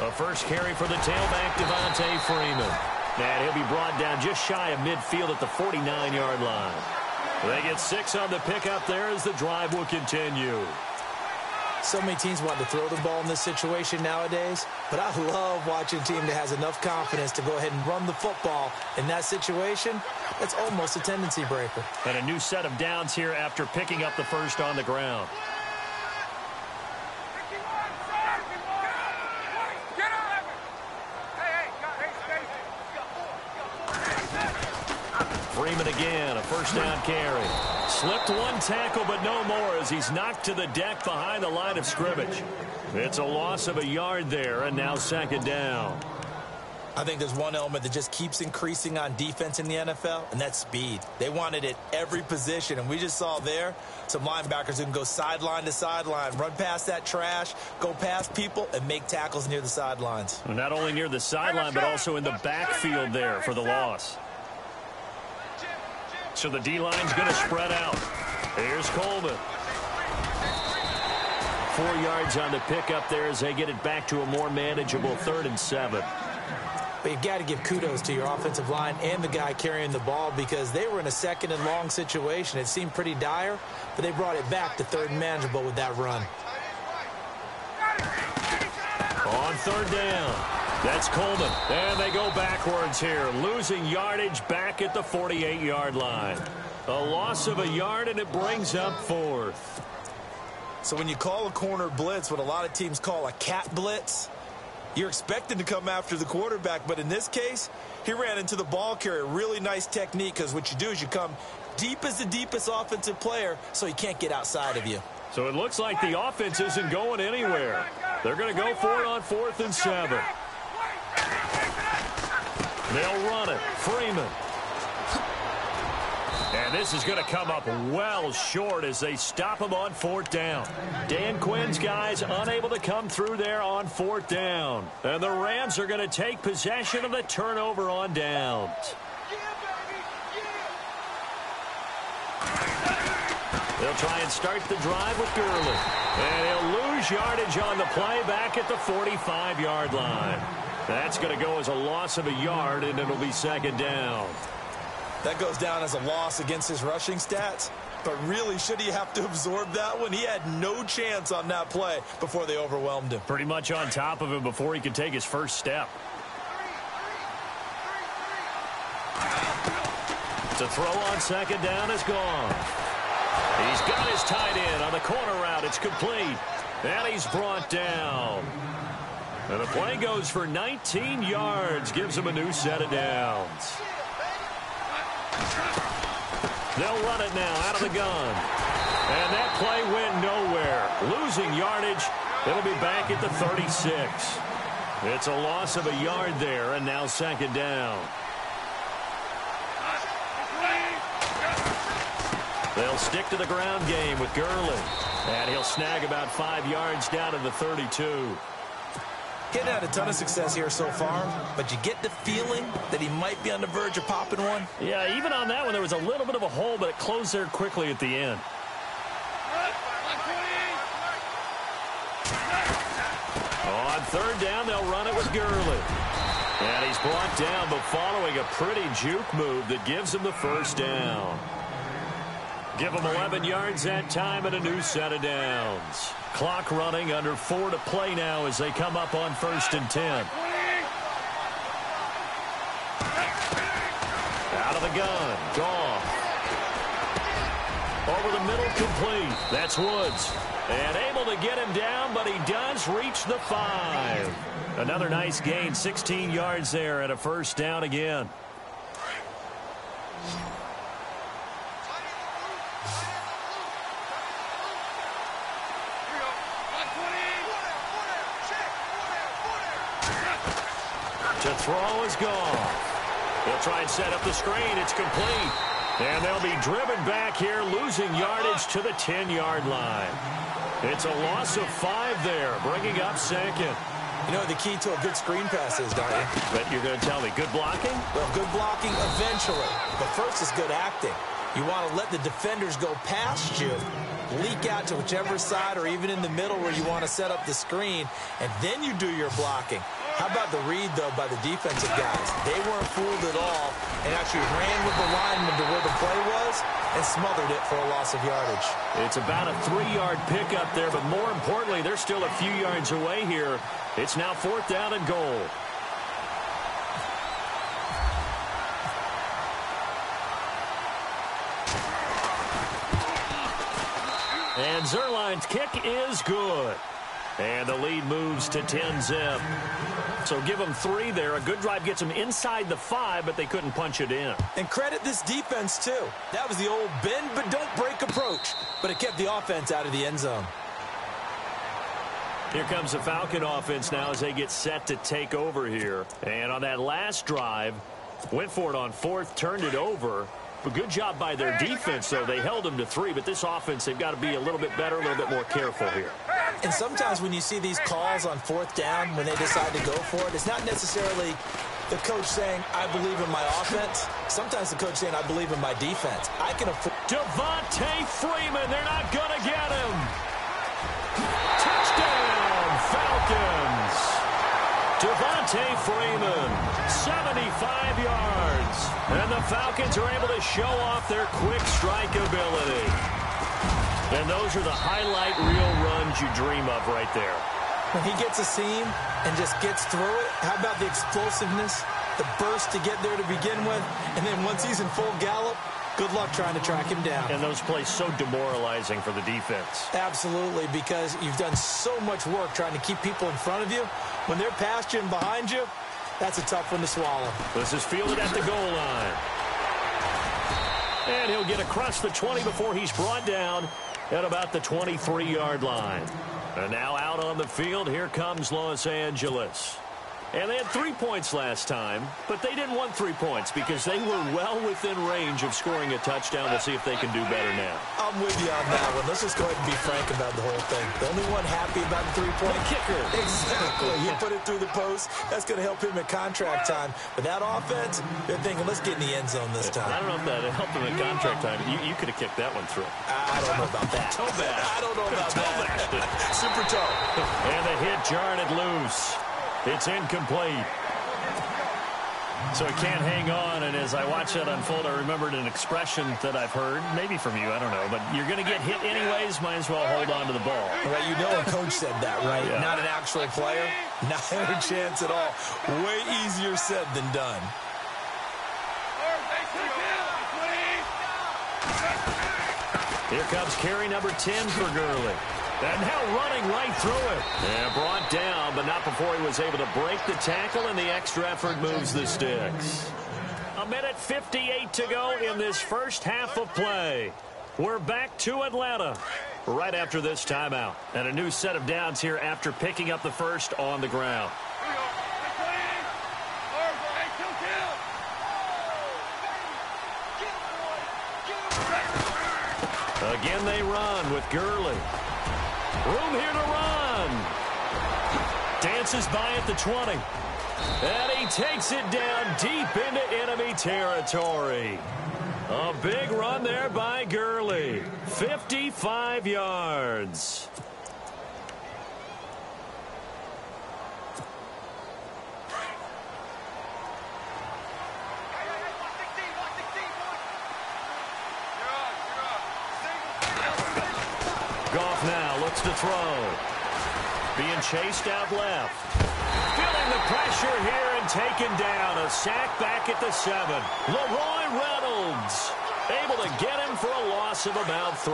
A first carry for the tailback, Devontae Freeman. And he'll be brought down just shy of midfield at the 49-yard line. They get 6 on the pickup there as the drive will continue.
So many teams want to throw the ball in this situation nowadays, but I love watching a team that has enough confidence to go ahead and run the football. In that situation, that's almost a tendency breaker.
And a new set of downs here after picking up the first on the ground. Freeman again, a first down carry. Slipped one tackle, but no more as he's knocked to the deck behind the line of scrimmage. It's a loss of a yard there, and now second down.
I think there's one element that just keeps increasing on defense in the NFL, and that's speed. They want it at every position, and we just saw there some linebackers who can go sideline to sideline, run past that trash, go past people, and make tackles near the sidelines.
Not only near the sideline, but also in the backfield there for the loss. So the D-line's going to spread out. Here's Coleman. 4 yards on the pickup there as they get it back to a more manageable 3rd and 7.
But you've got to give kudos to your offensive line and the guy carrying the ball because they were in a 2nd and long situation. It seemed pretty dire, but they brought it back to 3rd and manageable with that run.
On 3rd down. That's Coleman. And they go backwards here, losing yardage back at the 48-yard line. A loss of a yard, and it brings up 4th.
So when you call a corner blitz, what a lot of teams call a cat blitz, you're expecting to come after the quarterback. But in this case, he ran into the ball carrier. Really nice technique because what you do is you come deep as the deepest offensive player so he can't get outside of you.
So it looks like the offense isn't going anywhere. They're going to go for it on 4th and 7. They'll run it. Freeman. And this is going to come up well short as they stop him on 4th down. Dan Quinn's guys unable to come through there on 4th down. And the Rams are going to take possession of the turnover on downs. They'll try and start the drive with Gurley. And he'll lose yardage on the play back at the 45-yard line. That's going to go as a loss of a yard, and it'll be second down.
That goes down as a loss against his rushing stats. But really, should he have to absorb that one? He had no chance on that play before they overwhelmed him.
Pretty much on top of him before he could take his first step. To throw on second down is gone. He's got his tight end on the corner route. It's complete. And he's brought down. And the play goes for 19 yards. Gives him a new set of downs. They'll run it now out of the gun. And that play went nowhere. Losing yardage. It'll be back at the 36. It's a loss of a yard there, and now second down. They'll stick to the ground game with Gurley. And he'll snag about 5 yards down to the 32.
Getting had a ton of success here so far, but you get the feeling that he might be on the verge of popping one.
Yeah, even on that one, there was a little bit of a hole, but it closed there quickly at the end. On third down, they'll run it with Gurley. And he's brought down, but following a pretty juke move that gives him the first down. Give him 11 yards that time and a new set of downs. Clock running, under 4 to play now as they come up on 1st and 10. Out of the gun, Goff. Over the middle, complete. That's Woods. And able to get him down, but he does reach the 5. Another nice gain, 16 yards there and a first down again. To throw is gone. They'll try and set up the screen. It's complete. And they'll be driven back here, losing yardage to the 10-yard line. It's a loss of 5 there, bringing up second.
You know what the key to a good screen pass is, don't you?
But you're going to tell me, good blocking?
Well, good blocking eventually. But first is good acting. You want to let the defenders go past you, leak out to whichever side or even in the middle where you want to set up the screen, and then you do your blocking. How about the read, though, by the defensive guys? They weren't fooled at all and actually ran with the lineman to where the play was and smothered it for a loss of yardage.
It's about a 3-yard pickup there, but more importantly, they're still a few yards away here. It's now 4th down and goal. And Zerline's kick is good. And the lead moves to 10-zip. So give them 3 there. A good drive gets them inside the 5, but they couldn't punch it in.
And credit this defense, too. That was the old bend but don't break approach. But it kept the offense out of the end zone.
Here comes the Falcon offense now as they get set to take over here. And on that last drive, went for it on 4th, turned it over. But good job by their defense, though. They held them to 3, but this offense, they've got to be a little bit better, a little bit more careful here.
And sometimes when you see these calls on 4th down, when they decide to go for it, it's not necessarily the coach saying, I believe in my offense. Sometimes the coach saying, I believe in my defense. I can afford.
Devontae Freeman, they're not going to get him. Touchdown, Falcons. Devontae Freeman, 75 yards. And the Falcons are able to show off their quick strike ability. And those are the highlight reel runs you dream of right there.
When he gets a seam and just gets through it, how about the explosiveness, the burst to get there to begin with, and then once he's in full gallop, good luck trying to track him down.
And those plays so demoralizing for the defense.
Absolutely, because you've done so much work trying to keep people in front of you. When they're past you and behind you, that's a tough one to swallow.
This is fielded at the goal line. And he'll get across the 20 before he's brought down at about the 23-yard line. And now out on the field, here comes Los Angeles. And they had 3 points last time, but they didn't want 3 points because they were well within range of scoring a touchdown. We'll see if they can do better now.
I'm with you on that one. Let's just go ahead and be frank about the whole thing. The only one happy about the three-point
kicker.
Exactly. He put it through the post. That's going to help him at contract time. But that offense, they're thinking, let's get in the end zone this time.
I don't know if that helped him at contract time. You could have kicked that one through.
I don't know about that.
Toe bash.
I don't know about that. Super toe.
And the hit jarred it loose. It's incomplete. So it can't hang on, and as I watch that unfold, I remembered an expression that I've heard, maybe from you, I don't know, but you're going to get hit anyways, might as well hold on to the ball.
Right, you know a coach said that, right?
Yeah.
Not an actual player, not a chance at all. Way easier said than done.
Here comes carry number 10 for Gurley. And now running right through it. And brought down, but not before he was able to break the tackle, and the extra effort moves the sticks. 1:58 to go in this first half of play. We're back to Atlanta right after this timeout. And a new set of downs here after picking up the first on the ground. Again they run with Gurley. Room here to run. Dances by at the 20. And he takes it down deep into enemy territory. A big run there by Gurley. 55 yards. Goff now looks to throw. Being chased out left. Feeling the pressure here and taken down. A sack back at the 7. Leroy Reynolds able to get him for a loss of about 3.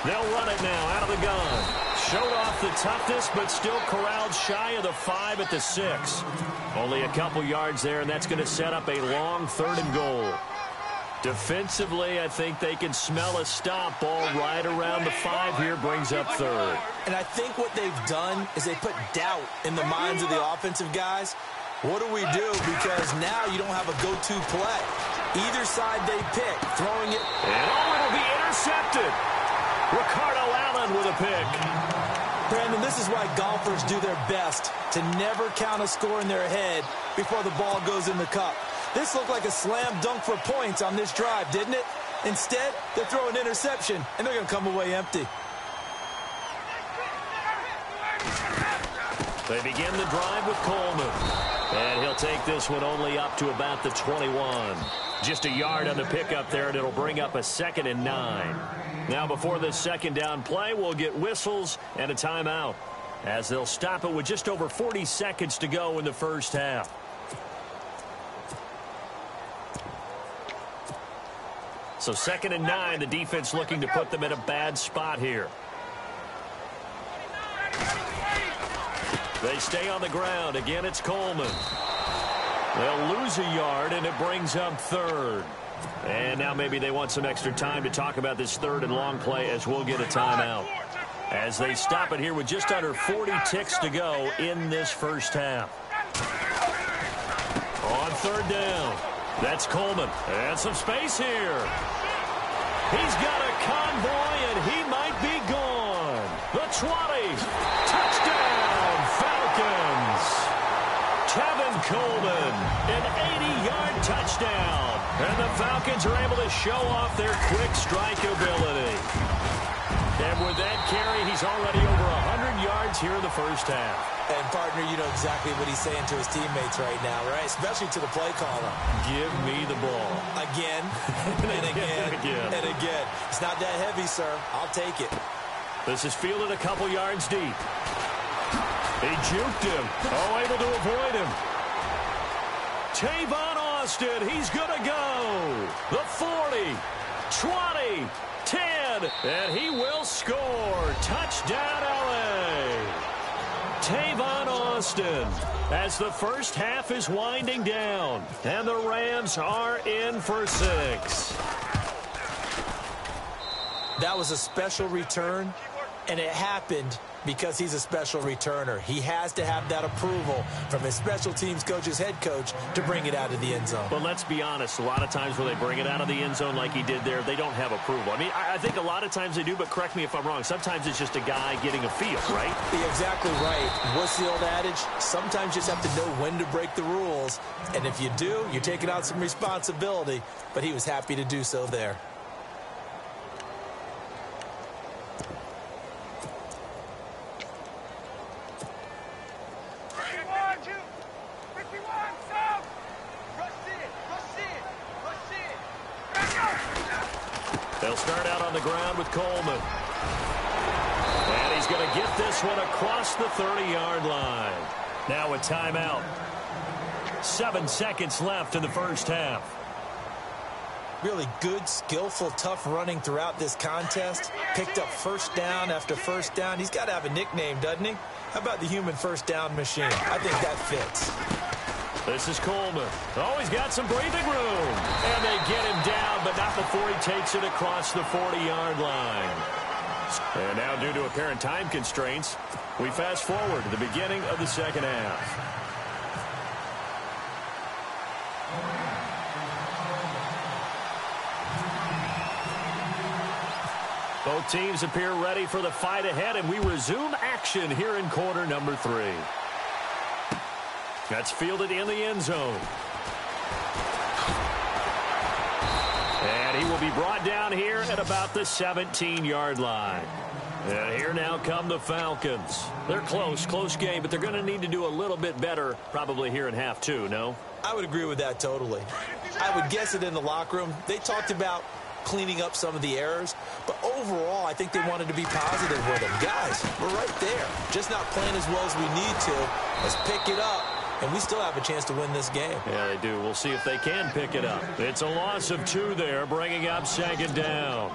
They'll run it now out of the gun. Showed off the toughness, but still corralled shy of the 5 at the 6. Only a couple yards there, and that's going to set up a long 3rd and goal. Defensively, I think they can smell a stop ball right around the 5 here, brings up 3rd.
And I think what they've done is they put doubt in the minds of the offensive guys. What do we do? Because now you don't have a go-to play. Either side they pick, throwing it.
And it'll be intercepted. Ricardo Allen with a pick.
Brandon, this is why golfers do their best to never count a score in their head before the ball goes in the cup. This looked like a slam dunk for points on this drive, didn't it? Instead, they throw an interception, and they're going to come away empty.
They begin the drive with Coleman. And he'll take this one only up to about the 21. Just a yard on the pickup there, and it'll bring up a 2nd and 9. Now, before this second down play, we'll get whistles and a timeout, as they'll stop it with just over 40 seconds to go in the first half. So 2nd and 9, the defense looking to put them in a bad spot here. They stay on the ground. Again, it's Coleman. They'll lose a yard, and it brings up 3rd. And now maybe they want some extra time to talk about this 3rd and long play, as we'll get a timeout. As they stop it here with just under 40 ticks to go in this first half. On 3rd down, that's Coleman. And some space here. He's got a convoy, and he might be gone. The 20. Touchdown, Falcons. Kevin Coleman, an 80-yard touchdown. And the Falcons are able to show off their quick strike ability. And with that carry, he's already over 100 yards here in the first half.
And, partner, you know exactly what he's saying to his teammates right now, right? Especially to the play caller.
Give me the ball.
Again, and again, and again. It's not that heavy, sir. I'll take it.
This is fielded a couple yards deep. He juked him. Oh, able to avoid him. Tavon Austin, he's going to go. The 40, 20, 10, and he will score. Touchdown, L.A. Tavon Austin, as the first half is winding down, and the Rams are in for 6.
That was a special return, and it happened because he's a special returner. He has to have that approval from his special teams coach's head coach to bring it out of the end zone.
But let's be honest, a lot of times when they bring it out of the end zone like he did there, they don't have approval. I mean, I think a lot of times they do, but correct me if I'm wrong. Sometimes it's just a guy getting a feel, right?
You're exactly right. What's the old adage? Sometimes you just have to know when to break the rules. And if you do, you're taking out some responsibility. But he was happy to do so there.
They'll start out on the ground with Coleman. And he's going to get this one across the 30-yard line. Now a timeout. 7 seconds left in the first half.
Really good, skillful, tough running throughout this contest. Picked up first down after first down. He's got to have a nickname, doesn't he? How about the human first down machine? I think that fits.
This is Coleman. Oh, he's got some breathing room. And they get him down, but not before he takes it across the 40-yard line. And now, due to apparent time constraints, we fast forward to the beginning of the second half. Both teams appear ready for the fight ahead, and we resume action here in quarter number 3. That's fielded in the end zone. And he will be brought down here at about the 17-yard line. And here now come the Falcons. They're close game, but they're going to need to do a little bit better probably here in half 2, no?
I would agree with that totally. I would guess it in the locker room. They talked about cleaning up some of the errors, but overall, I think they wanted to be positive with them. Guys, we're right there. Just not playing as well as we need to. Let's pick it up. And we still have a chance to win this game.
Yeah, they do. We'll see if they can pick it up. It's a loss of 2 there, bringing up second down.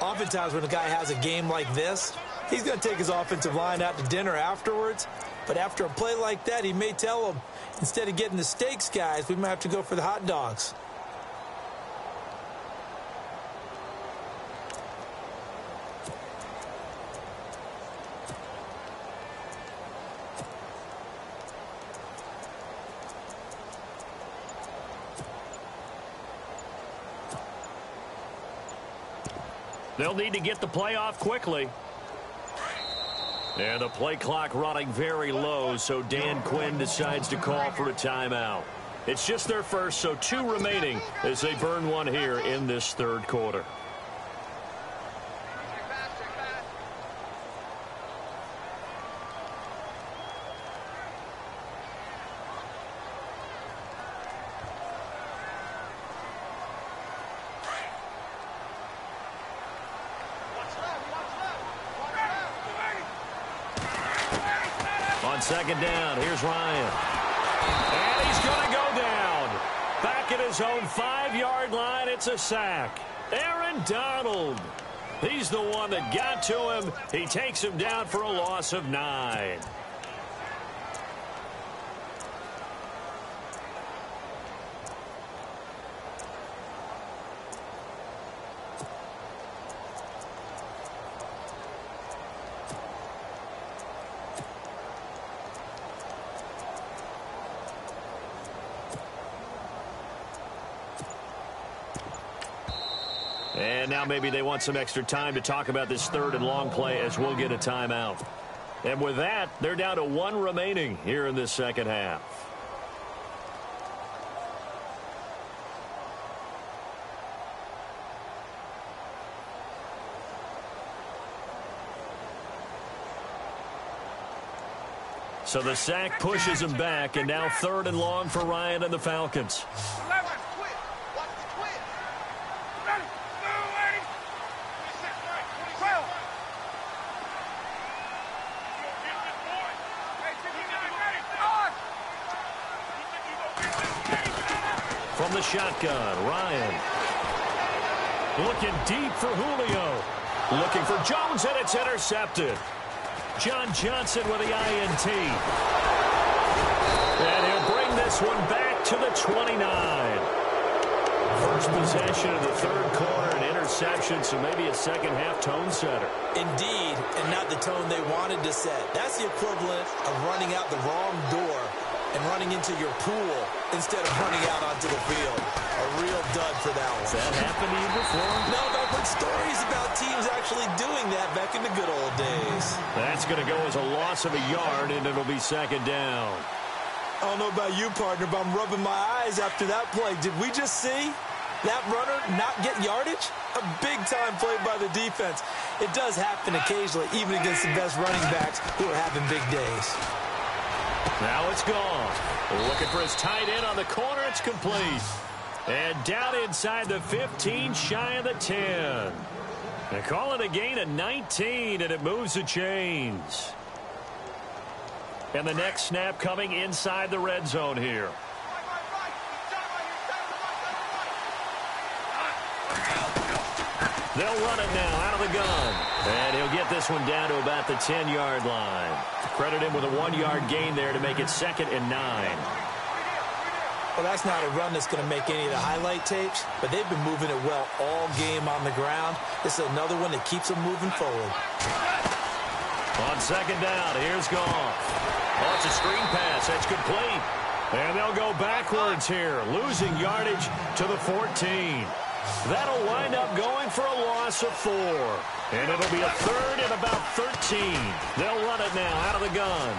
Oftentimes when a guy has a game like this, he's going to take his offensive line out to dinner afterwards. But after a play like that, he may tell them, instead of getting the steaks, guys, we might have to go for the hot dogs.
They'll need to get the play off quickly. And the play clock running very low, so Dan Quinn decides to call for a timeout. It's just their first, so 2 remaining as they burn one here in this third quarter. Second down, here's Ryan. And he's going to go down. Back at his own 5-yard line, it's a sack. Aaron Donald. He's the one that got to him. He takes him down for a loss of 9. And now maybe they want some extra time to talk about this third and long play as we'll get a timeout. And with that, they're down to 1 remaining here in this second half. So the sack pushes him back, and now 3rd and long for Ryan and the Falcons. From the shotgun, Ryan. Looking deep for Julio. Looking for Jones, and it's intercepted. John Johnson with the INT. And he'll bring this one back to the 29. First possession of the third quarter, an interception, so maybe a second-half tone setter.
Indeed, and not the tone they wanted to set. That's the equivalent of running out the wrong door and running into your pool instead of running out onto the field. A real dud for that one.
Has that happened to you before?
No, but I've heard stories about teams actually doing that back in the good old days.
That's going to go as a loss of a yard, and it'll be second down.
I don't know about you, partner, but I'm rubbing my eyes after that play. Did we just see that runner not get yardage? A big-time play by the defense. It does happen occasionally, even against the best running backs who are having big days.
Now it's gone. Looking for his tight end on the corner. It's complete. And down inside the 15, shy of the 10. They call it a gain of 19, and it moves the chains. And the next snap coming inside the red zone here. They'll run it now out of the gun. And he'll get this one down to about the 10-yard line. Credit him with a 1-yard gain there to make it 2nd and 9.
Well, that's not a run that's going to make any of the highlight tapes, but they've been moving it well all game on the ground. This is another one that keeps them moving forward.
On second down, here's Goff. Oh, it's a screen pass. That's complete. And they'll go backwards here, losing yardage to the 14. That'll wind up going for a loss of 4. And it'll be a 3rd and about 13. They'll run it now out of the gun.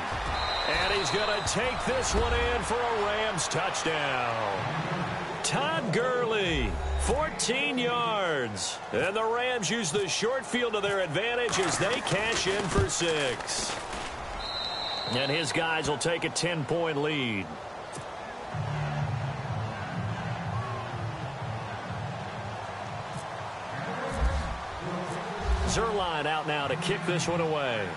And he's going to take this one in for a Rams touchdown. Todd Gurley, 14 yards. And the Rams use the short field to their advantage as they cash in for 6. And his guys will take a 10-point lead. Zerline out now to kick this one away.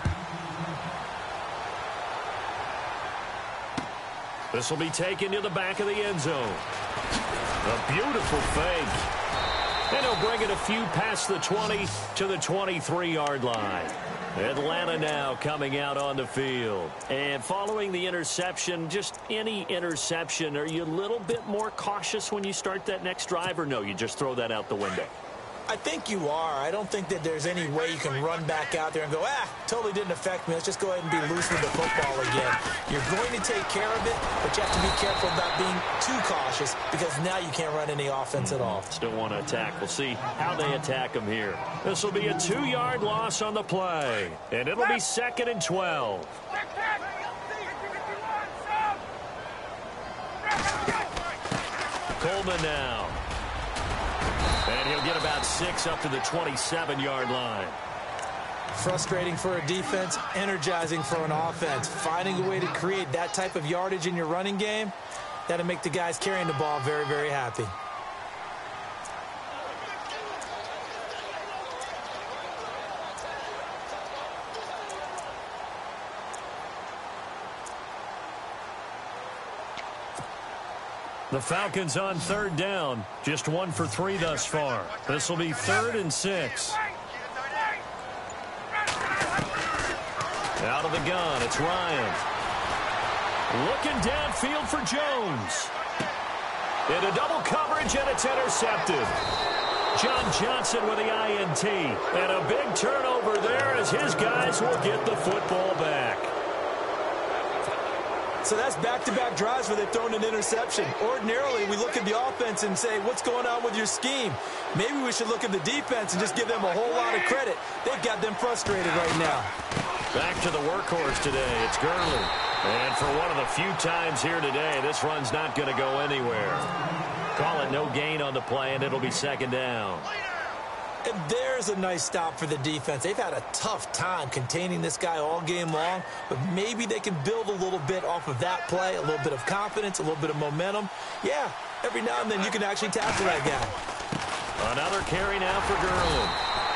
This will be taken to the back of the end zone. A beautiful fake. And he'll bring it a few past the 20 to the 23-yard line. Atlanta now coming out on the field. And following the interception, just any interception, are you a little bit more cautious when you start that next drive, or no, you just throw that out the window?
I think you are. I don't think that there's any way you can run back out there and go, totally didn't affect me. Let's just go ahead and be loose with the football again. You're going to take care of it, but you have to be careful about being too cautious because now you can't run any offense at all.
Still want to attack. We'll see how they attack him here. This will be a 2-yard loss on the play, and it'll be 2nd and 12. Coleman now. And he'll get about 6 up to the 27-yard line.
Frustrating for a defense, energizing for an offense. Finding a way to create that type of yardage in your running game, that'll make the guys carrying the ball very, very happy.
The Falcons on 3rd down. Just 1 for 3 thus far. This will be 3rd and 6. Out of the gun, it's Ryan. Looking downfield for Jones. Into double coverage, and it's intercepted. John Johnson with the INT. And a big turnover there as his guys will get the football back.
So that's back-to-back drives where they've thrown an interception. Ordinarily, we look at the offense and say, what's going on with your scheme? Maybe we should look at the defense and just give them a whole lot of credit. They've got them frustrated right now.
Back to the workhorse today. It's Gurley. And for one of the few times here today, this run's not going to go anywhere. Call it no gain on the play, and it'll be 2nd down.
And there's a nice stop for the defense. They've had a tough time containing this guy all game long, but maybe they can build a little bit off of that play, a little bit of confidence, a little bit of momentum. Yeah, every now and then you can actually tackle that guy.
Another carry now for Gurley.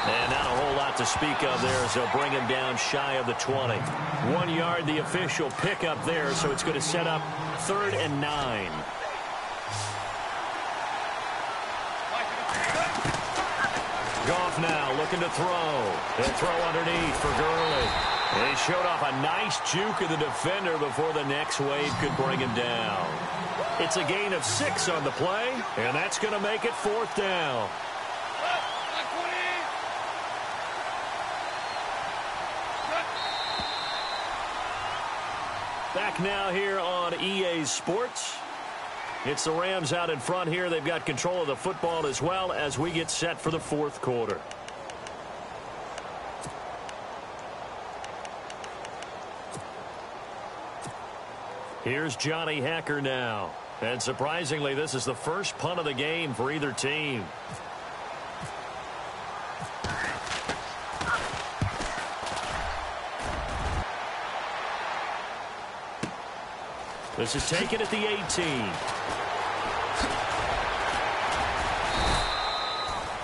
And not a whole lot to speak of there as they'll bring him down shy of the 20. 1 yard, the official pickup there, so it's going to set up 3rd and 9. Goff now looking to throw. He'll throw underneath for Gurley. He showed off a nice juke of the defender before the next wave could bring him down. It's a gain of 6 on the play, and that's going to make it 4th down. Back now here on EA Sports. It's the Rams out in front here. They've got control of the football as well as we get set for the 4th quarter. Here's Johnny Hacker now. And surprisingly, this is the first punt of the game for either team. This is taken at the 18.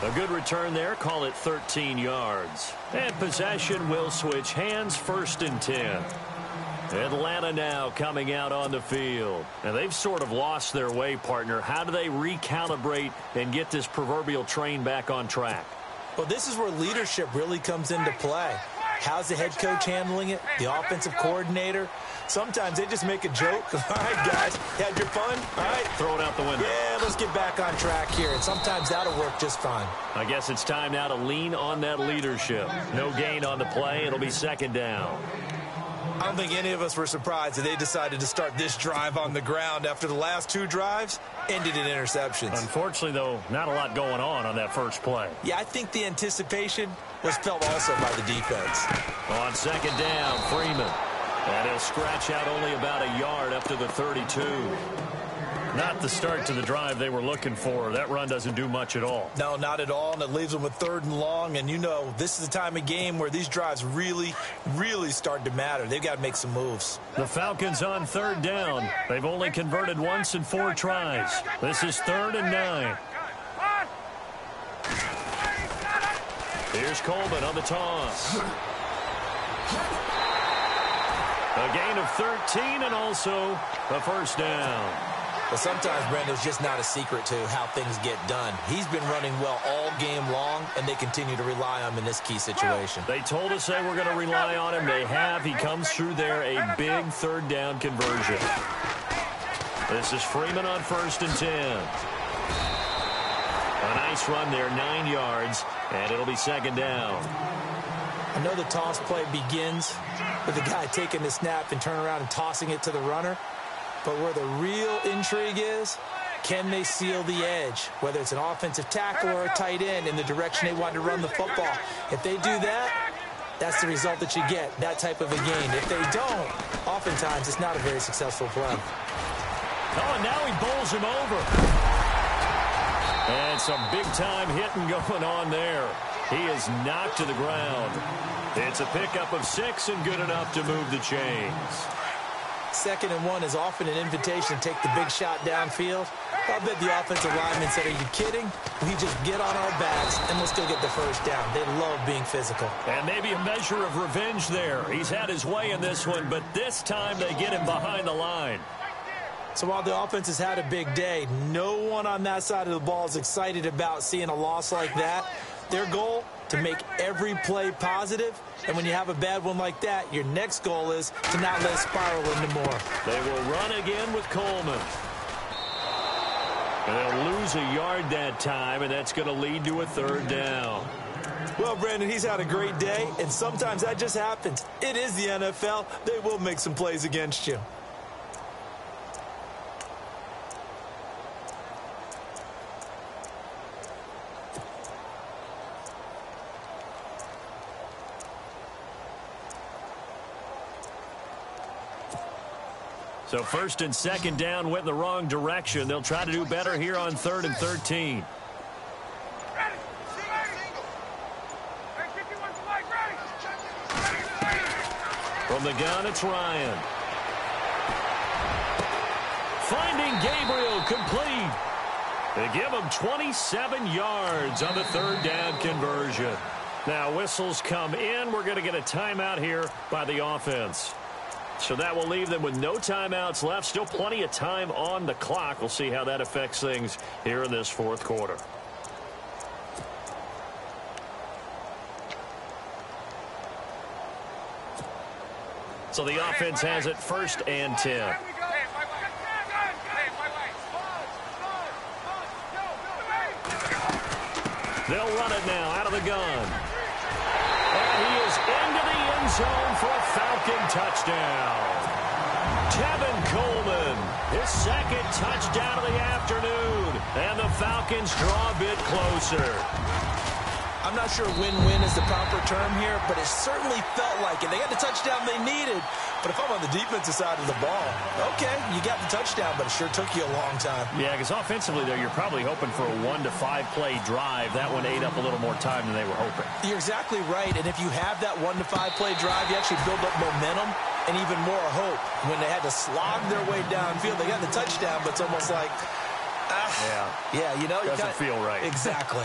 A good return there. Call it 13 yards. And possession will switch hands, 1st and 10. Atlanta now coming out on the field. And they've sort of lost their way, partner. How do they recalibrate and get this proverbial train back on track?
Well, this is where leadership really comes into play. How's the head coach handling it? The offensive coordinator? Sometimes they just make a joke. All right, guys, had your fun? All right.
Throw it out the window.
Yeah, let's get back on track here. And sometimes that'll work just fine.
I guess it's time now to lean on that leadership. No gain on the play. It'll be 2nd down.
I don't think any of us were surprised that they decided to start this drive on the ground after the last 2 drives ended in interceptions.
Unfortunately, though, not a lot going on that first play.
Yeah, I think the anticipation was felt also by the defense.
On 2nd down, Freeman. And he'll scratch out only about a yard up to the 32. Not the start to the drive they were looking for. That run doesn't do much at all.
No, not at all, and it leaves them with 3rd and long. And, you know, this is the time of game where these drives really, really start to matter. They've got to make some moves.
The Falcons on 3rd down. They've only converted once in 4 tries. This is 3rd and 9. Here's Coleman on the toss. A gain of 13 and also a 1st down.
Well, sometimes, Brandon, it's just not a secret to how things get done. He's been running well all game long, and they continue to rely on him in this key situation.
They told us they were going to rely on him. They have. He comes through there, a big 3rd down conversion. This is Freeman on 1st and 10. A nice run there, 9 yards, and it'll be 2nd down.
I know the toss play begins with the guy taking the snap and turning around and tossing it to the runner. But where the real intrigue is, can they seal the edge? Whether it's an offensive tackle or a tight end in the direction they want to run the football. If they do that, that's the result that you get, that type of a gain. If they don't, oftentimes it's not a very successful play.
Oh, and now he bowls him over. And some big-time hitting going on there. He is knocked to the ground. It's a pickup of 6 and good enough to move the chains.
2nd and 1 is often an invitation to take the big shot downfield. I bet the offensive lineman said, are you kidding? We just get on our backs and we'll still get the 1st down. They love being physical.
And maybe a measure of revenge there. He's had his way in this one, but this time they get him behind the line.
So while the offense has had a big day, no one on that side of the ball is excited about seeing a loss like that. Their goal, to make every play positive. And when you have a bad one like that, your next goal is to not let it spiral into more.
They will run again with Coleman. And they'll lose a yard that time, and that's going to lead to a 3rd down.
Well, Brandon, he's had a great day, and sometimes that just happens. It is the NFL. They will make some plays against you.
So 1st and 2nd down went in the wrong direction. They'll try to do better here on 3rd and 13. From the gun, it's Ryan. Finding Gabriel, complete. They give him 27 yards on the 3rd down conversion. Now whistles come in. We're going to get a timeout here by the offense. So that will leave them with no timeouts left. Still plenty of time on the clock. We'll see how that affects things here in this 4th quarter. So the offense has it 1st and 10. They'll run it now out of the gun. And he is into the end zone for a Falcon touchdown. Tevin Coleman, his 2nd touchdown of the afternoon. And the Falcons draw a bit closer.
I'm not sure win-win is the proper term here, but it certainly felt like it. They got the touchdown they needed, but if I'm on the defensive side of the ball, okay, you got the touchdown, but it sure took you a long time.
Yeah, because offensively there, you're probably hoping for a 1 to 5 play drive. That one ate up a little more time than they were hoping.
You're exactly right, and if you have that 1 to 5 play drive, you actually build up momentum and even more hope. When they had to slog their way downfield, they got the touchdown, but it's almost like, yeah, you know,
doesn't feel right.
Exactly.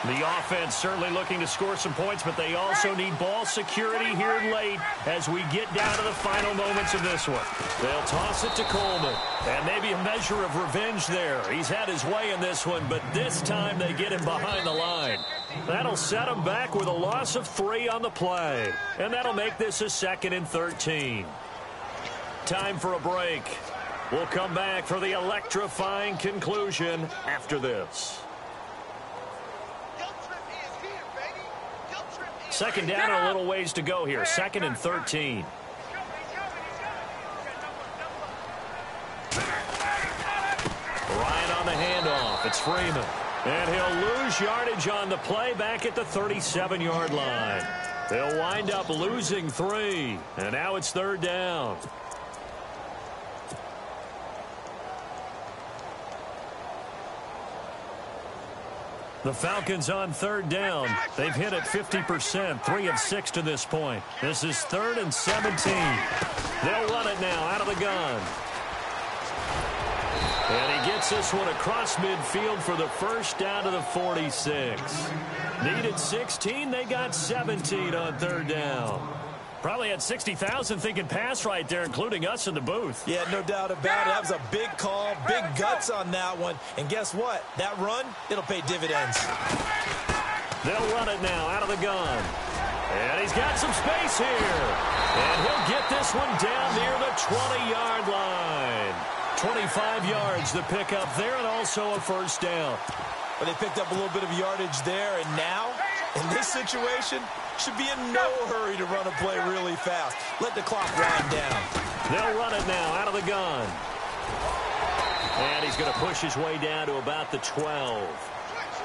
The offense certainly looking to score some points, but they also need ball security here late as we get down to the final moments of this one. They'll toss it to Coleman, and maybe a measure of revenge there. He's had his way in this one, but this time they get him behind the line. That'll set him back with a loss of 3 on the play, and that'll make this a 2nd and 13. Time for a break. We'll come back for the electrifying conclusion after this. 2nd down and a little ways to go here. 2nd and 13. Ryan on the handoff. It's Freeman. And he'll lose yardage on the play back at the 37-yard line. They'll wind up losing 3. And now it's 3rd down. The Falcons on 3rd down. They've hit it 50%, 3 of 6 to this point. This is 3rd and 17. They'll run it now out of the gun. And he gets this one across midfield for the 1st down to the 46. Needed 16. They got 17 on 3rd down. Probably had 60,000 thinking pass right there, including us in the booth.
Yeah, no doubt about it. That was a big call, big guts on that one. And guess what? That run, it'll pay dividends.
They'll run it now out of the gun. And he's got some space here. And he'll get this one down near the 20-yard line. 25 yards to pick up there, and also a 1st down.
But they picked up a little bit of yardage there, and now, in this situation, should be in no hurry to run a play really fast. Let the clock wind down.
They'll run it now out of the gun. And he's going to push his way down to about the 12.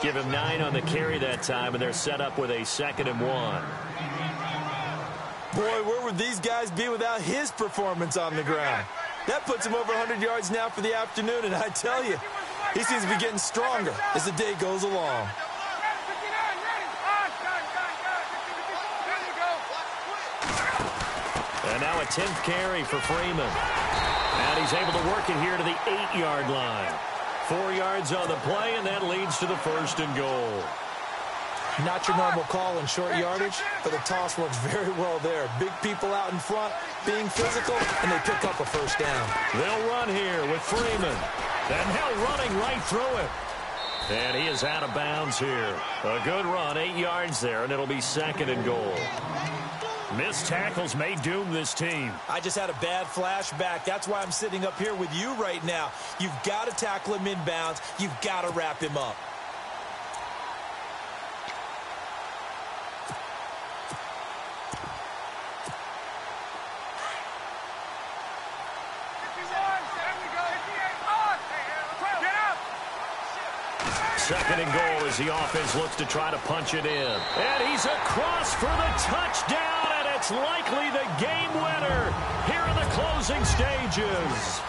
Give him 9 on the carry that time, and they're set up with a 2nd and 1.
Boy, where would these guys be without his performance on the ground? That puts him over 100 yards now for the afternoon, and I tell you, he seems to be getting stronger as the day goes along.
And now a 10th carry for Freeman. And he's able to work it here to the 8-yard line. 4 yards on the play, and that leads to the 1st and goal.
Not your normal call in short yardage, but the toss works very well there. Big people out in front, being physical, and they pick up a 1st down.
They'll run here with Freeman. And now running right through it. And he is out of bounds here. A good run, 8 yards there, and it'll be 2nd and goal. Missed tackles may doom this team.
I just had a bad flashback. That's why I'm sitting up here with you right now. You've got to tackle him inbounds. You've got to wrap him up.
Second and goal as the offense looks to try to punch it in. And he's across for the touchdown, and it's likely the game winner here in the closing stages.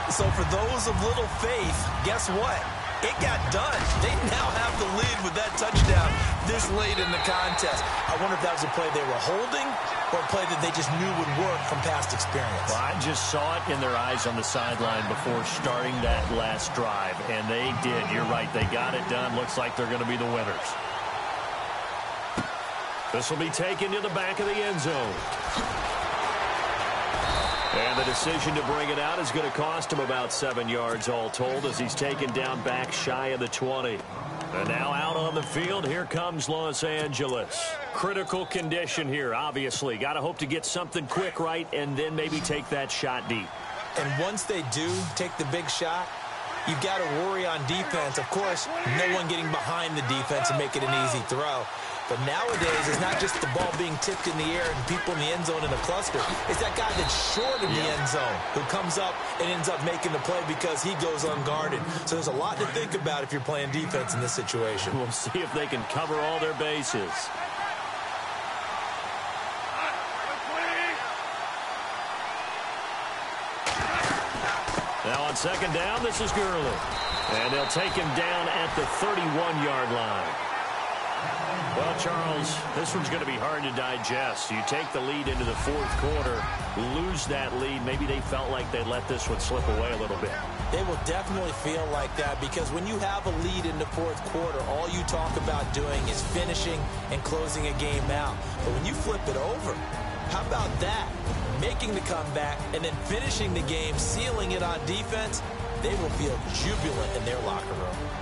So for those of little faith, guess what? It got done. They now have the lead with that touchdown this late in the contest. I wonder if that was a play they were holding or a play that they just knew would work from past experience.
Well, I just saw it in their eyes on the sideline before starting that last drive, and they did. You're right. They got it done. Looks like they're going to be the winners. This will be taken to the back of the end zone. And the decision to bring it out is going to cost him about 7 yards all told as he's taken down back shy of the 20. And now out on the field, here comes Los Angeles. Critical condition here, obviously. Got to hope to get something quick right and then maybe take that shot deep.
And once they do take the big shot, you've got to worry on defense. Of course, no one getting behind the defense and make it an easy throw. But nowadays, it's not just the ball being tipped in the air and people in the end zone in a cluster. It's that guy that's short of the end zone who comes up and ends up making the play because he goes unguarded. So there's a lot to think about if you're playing defense in this situation.
We'll see if they can cover all their bases. Now on second down, this is Gurley. And they'll take him down at the 31-yard line. Well, Charles, this one's going to be hard to digest. You take the lead into the fourth quarter, lose that lead. Maybe they felt like they let this one slip away a little bit.
They will definitely feel like that because when you have a lead in the fourth quarter, all you talk about doing is finishing and closing a game out. But when you flip it over, how about that? Making the comeback and then finishing the game, sealing it on defense, they will feel jubilant in their locker room.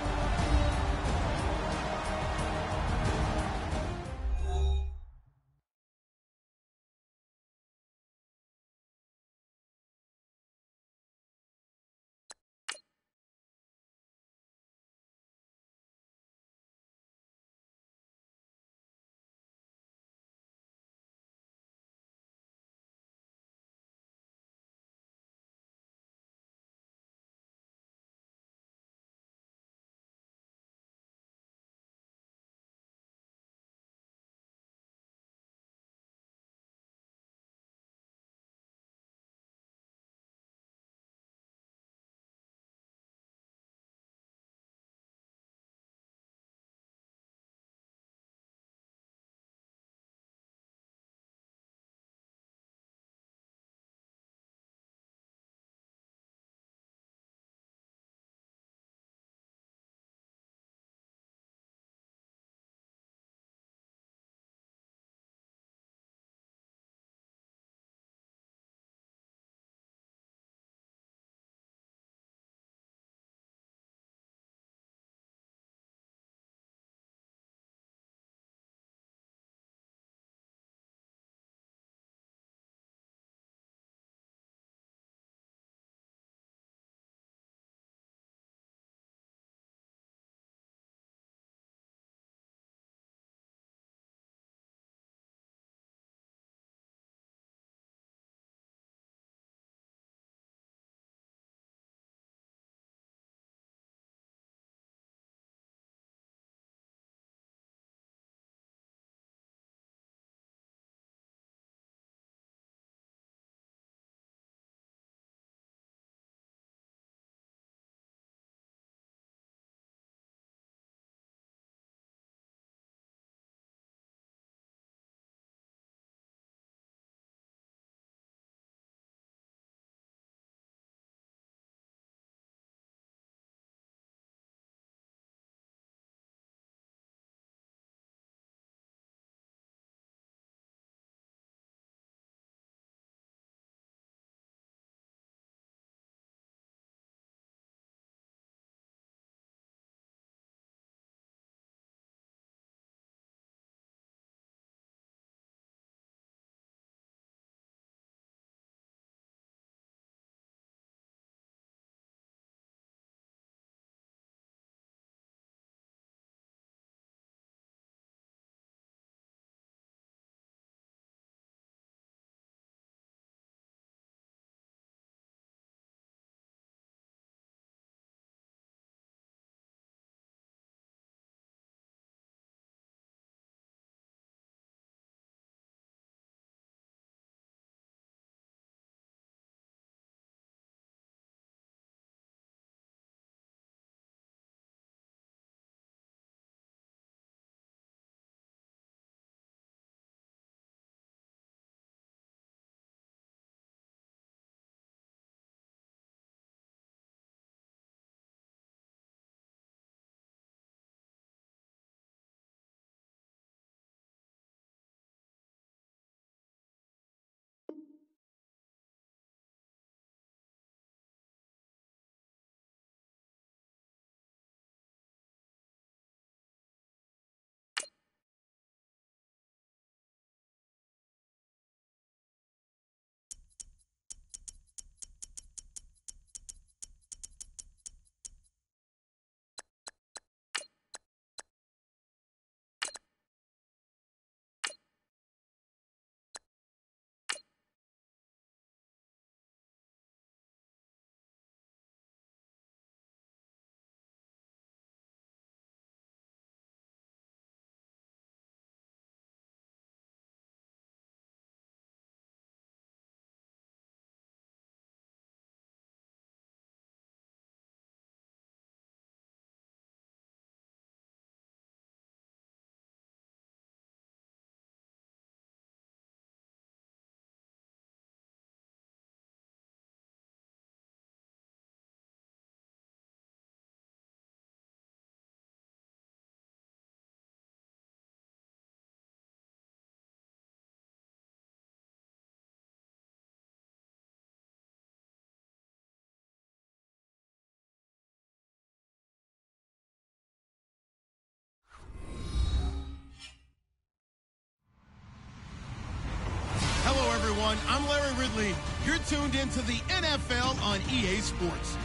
everyone. I'm Larry Ridley. You're tuned into the NFL on EA Sports.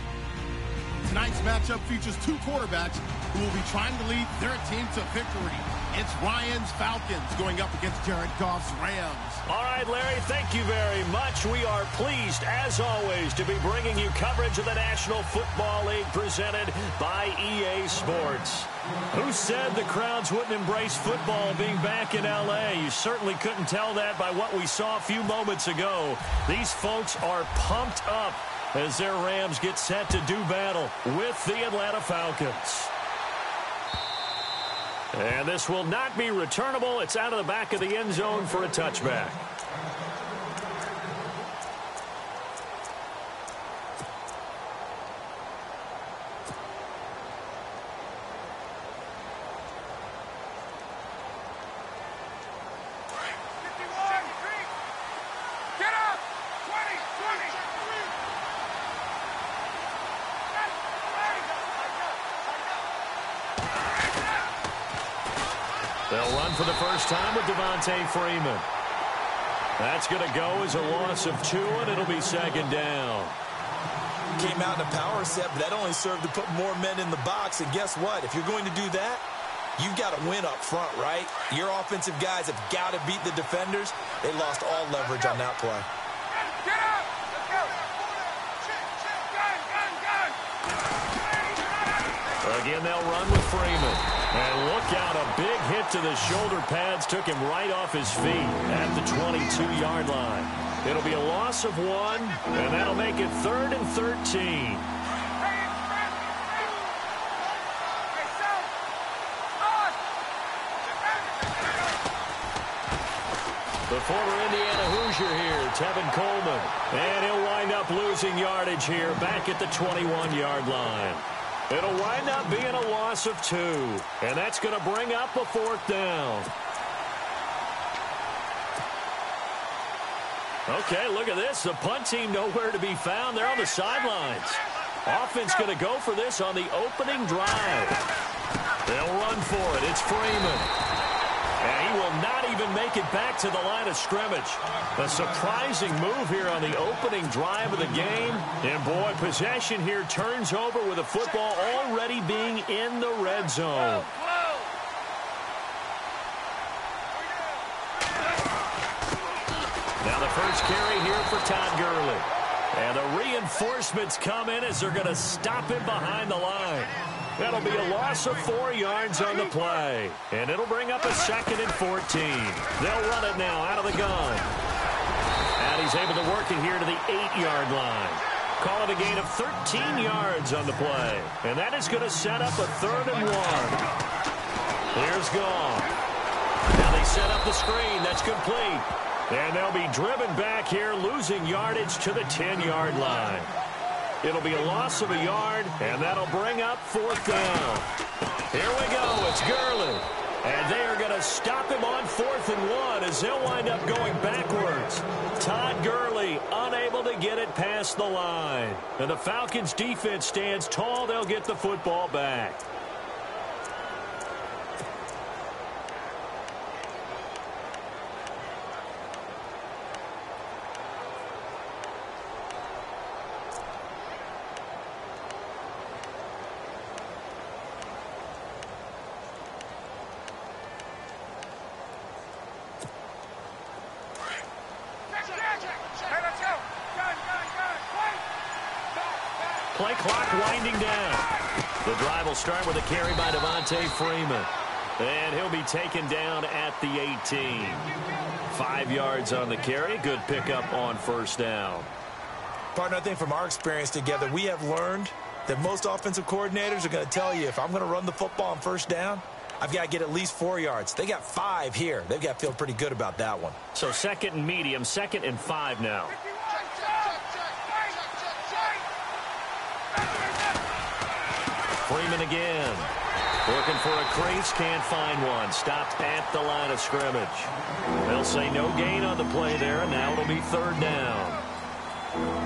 Tonight's matchup features two quarterbacks who will be trying to lead their team to victory. It's Ryan's Falcons going up against Jared Goff's Rams.
All right, Larry, thank you very much. We are pleased, as always, to be bringing you coverage of the National Football League presented by EA Sports. Who said the crowds wouldn't embrace football being back in L.A.? You certainly couldn't tell that by what we saw a few moments ago. These folks are pumped up as their Rams get set to do battle with the Atlanta Falcons. And this will not be returnable. It's out of the back of the end zone for a touchback. They'll run for the first time with Devontae Freeman. That's going to go as a loss of 2, and it'll be second down.
Came out in a power set, but that only served to put more men in the box. And guess what? If you're going to do that, you've got to win up front, right? Your offensive guys have got to beat the defenders. They lost all leverage on that play.
Again, they'll run with Freeman. And look out, a big hit to the shoulder pads took him right off his feet at the 22-yard line. It'll be a loss of 1, and that'll make it 3rd and 13. The former Indiana Hoosier here, Tevin Coleman. And he'll wind up losing yardage here back at the 21-yard line. It'll wind up being a loss of 2. And that's going to bring up a 4th down. Okay, look at this. The punt team nowhere to be found. They're on the sidelines. Offense going to go for this on the opening drive. They'll run for it. It's Freeman. And he will not even make it back to the line of scrimmage. A surprising move here on the opening drive of the game. And, boy, possession here turns over with the football already being in the red zone. Now the first carry here for Todd Gurley. And the reinforcements come in as they're going to stop him behind the line. That'll be a loss of 4 yards on the play. And it'll bring up a 2nd and 14. They'll run it now out of the gun. And he's able to work it here to the 8-yard line. Call it a gain of 13 yards on the play. And that is going to set up a 3rd and 1. Here's Goff. Now they set up the screen. That's complete. And they'll be driven back here, losing yardage to the 10-yard line. It'll be a loss of a yard, and that'll bring up 4th down. Here we go. It's Gurley. And they are going to stop him on 4th and 1 as they'll wind up going backwards. Todd Gurley unable to get it past the line. And the Falcons' defense stands tall. They'll get the football back. Play clock winding down. The drive will start with a carry by Devontae Freeman. And he'll be taken down at the 18. 5 yards on the carry. Good pickup on 1st down.
Partner, I think from our experience together, we have learned that most offensive coordinators are going to tell you, if I'm going to run the football on 1st down, I've got to get at least 4 yards. They got 5 here. They've got to feel pretty good about that one.
So 2nd and medium, 2nd and 5 now. Freeman again. Looking for a crease, can't find one. Stopped at the line of scrimmage. They'll say no gain on the play there, and now it'll be 3rd down.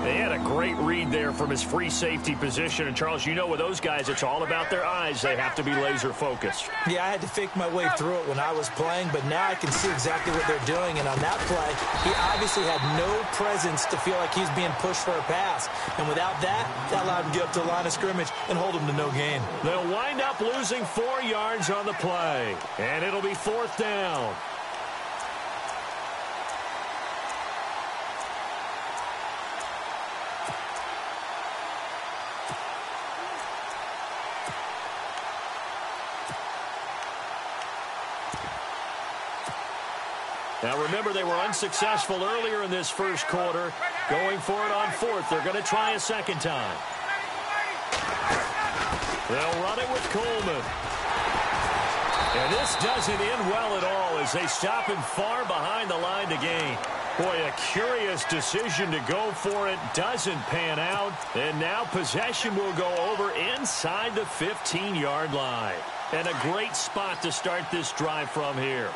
They had a great read there from his free safety position. And, Charles, you know with those guys, it's all about their eyes. They have to be laser focused.
Yeah, I had to fake my way through it when I was playing, but now I can see exactly what they're doing. And on that play, he obviously had no presence to feel like he's being pushed for a pass. And without that, that allowed him to get up to the line of scrimmage and hold him to no gain.
They'll wind up losing 4 yards on the play. And it'll be 4th down. Now, remember, they were unsuccessful earlier in this first quarter. Going for it on 4th. They're going to try a second time. They'll run it with Coleman. And this doesn't end well at all as they stop him far behind the line to gain. Boy, a curious decision to go for it. Doesn't pan out. And now possession will go over inside the 15-yard line. And a great spot to start this drive from here.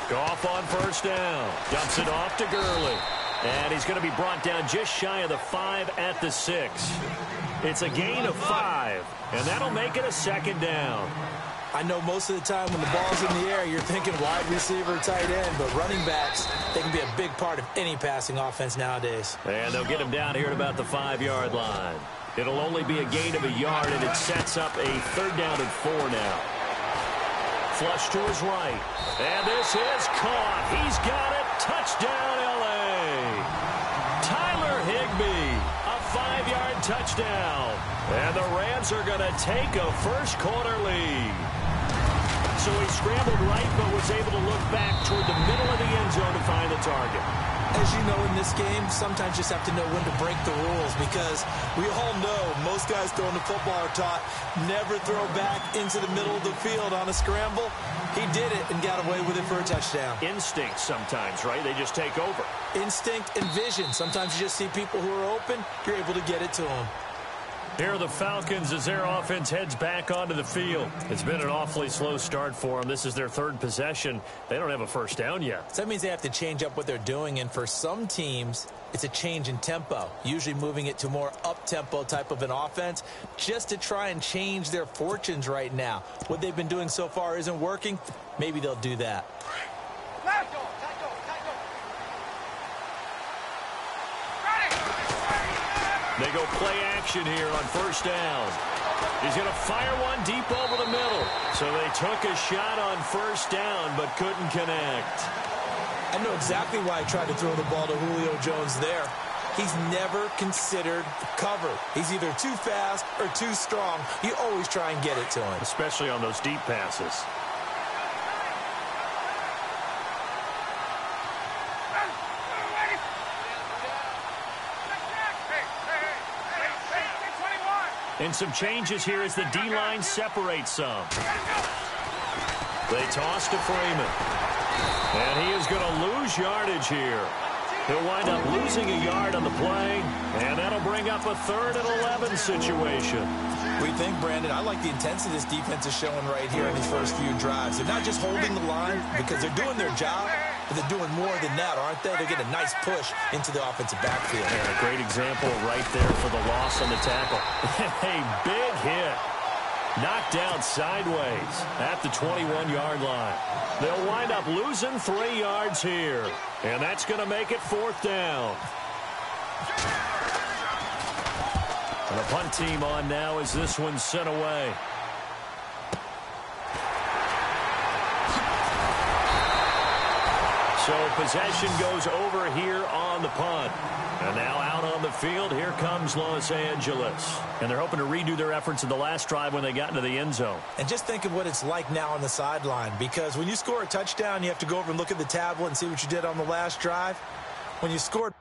Goff on first down. Dumps it off to Gurley. And he's going to be brought down just shy of the 5 at the 6. It's a gain of 5. And that'll make it a second down.
I know most of the time when the ball's in the air, you're thinking wide receiver, tight end. But running backs, they can be a big part of any passing offense nowadays.
And they'll get him down here at about the 5-yard line. It'll only be a gain of a yard, and it sets up a 3rd down and 4 now. Flush to his right. And this is caught. He's got it. Touchdown, L.A. Tyler Higbee, a 5-yard touchdown. And the Rams are going to take a first-quarter lead. So he scrambled right, but was able to look back toward the middle of the end zone to find the target.
As you know, in this game, sometimes you just have to know when to break the rules because we all know most guys throwing the football are taught never throw back into the middle of the field on a scramble. He did it and got away with it for a touchdown.
Instinct sometimes, right? They just take over.
Instinct and vision. Sometimes you just see people who are open, you're able to get it to them.
Here are the Falcons as their offense heads back onto the field. It's been an awfully slow start for them. This is their 3rd possession. They don't have a first down yet.
So that means they have to change up what they're doing, and for some teams, it's a change in tempo, usually moving it to more up-tempo type of an offense just to try and change their fortunes right now. What they've been doing so far isn't working. Maybe they'll do that.
They go play action here on first down. He's going to fire one deep over the middle. So they took a shot on first down but couldn't connect.
I know exactly why I tried to throw the ball to Julio Jones there. He's never considered cover. He's either too fast or too strong. You always try and get it to him.
Especially on those deep passes. And some changes here as the D-line separates some. They toss to Freeman. And he is going to lose yardage here. He'll wind up losing a yard on the play, and that'll bring up a 3rd and 11 situation.
We think, Brandon, I like the intensity this defense is showing right here in these first few drives. They're not just holding the line because they're doing their job, but they're doing more than that, aren't they? They're getting a nice push into the offensive backfield.
And a great example right there for the loss on the tackle. A big hit. Knocked down sideways at the 21-yard line. They'll wind up losing 3 yards here. And that's going to make it 4th down. And the punt team on now as this one's sent away. So possession goes over here on the punt. And now out on the field, here comes Los Angeles. And they're hoping to redo their efforts in the last drive when they got into the end zone.
And just think of what it's like now on the sideline, because when you score a touchdown, you have to go over and look at the tablet and see what you did on the last drive. When you scored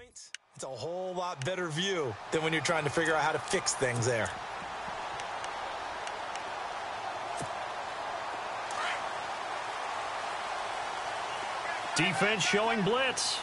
points, it's a whole lot better view than when you're trying to figure out how to fix things there.
Defense showing blitz.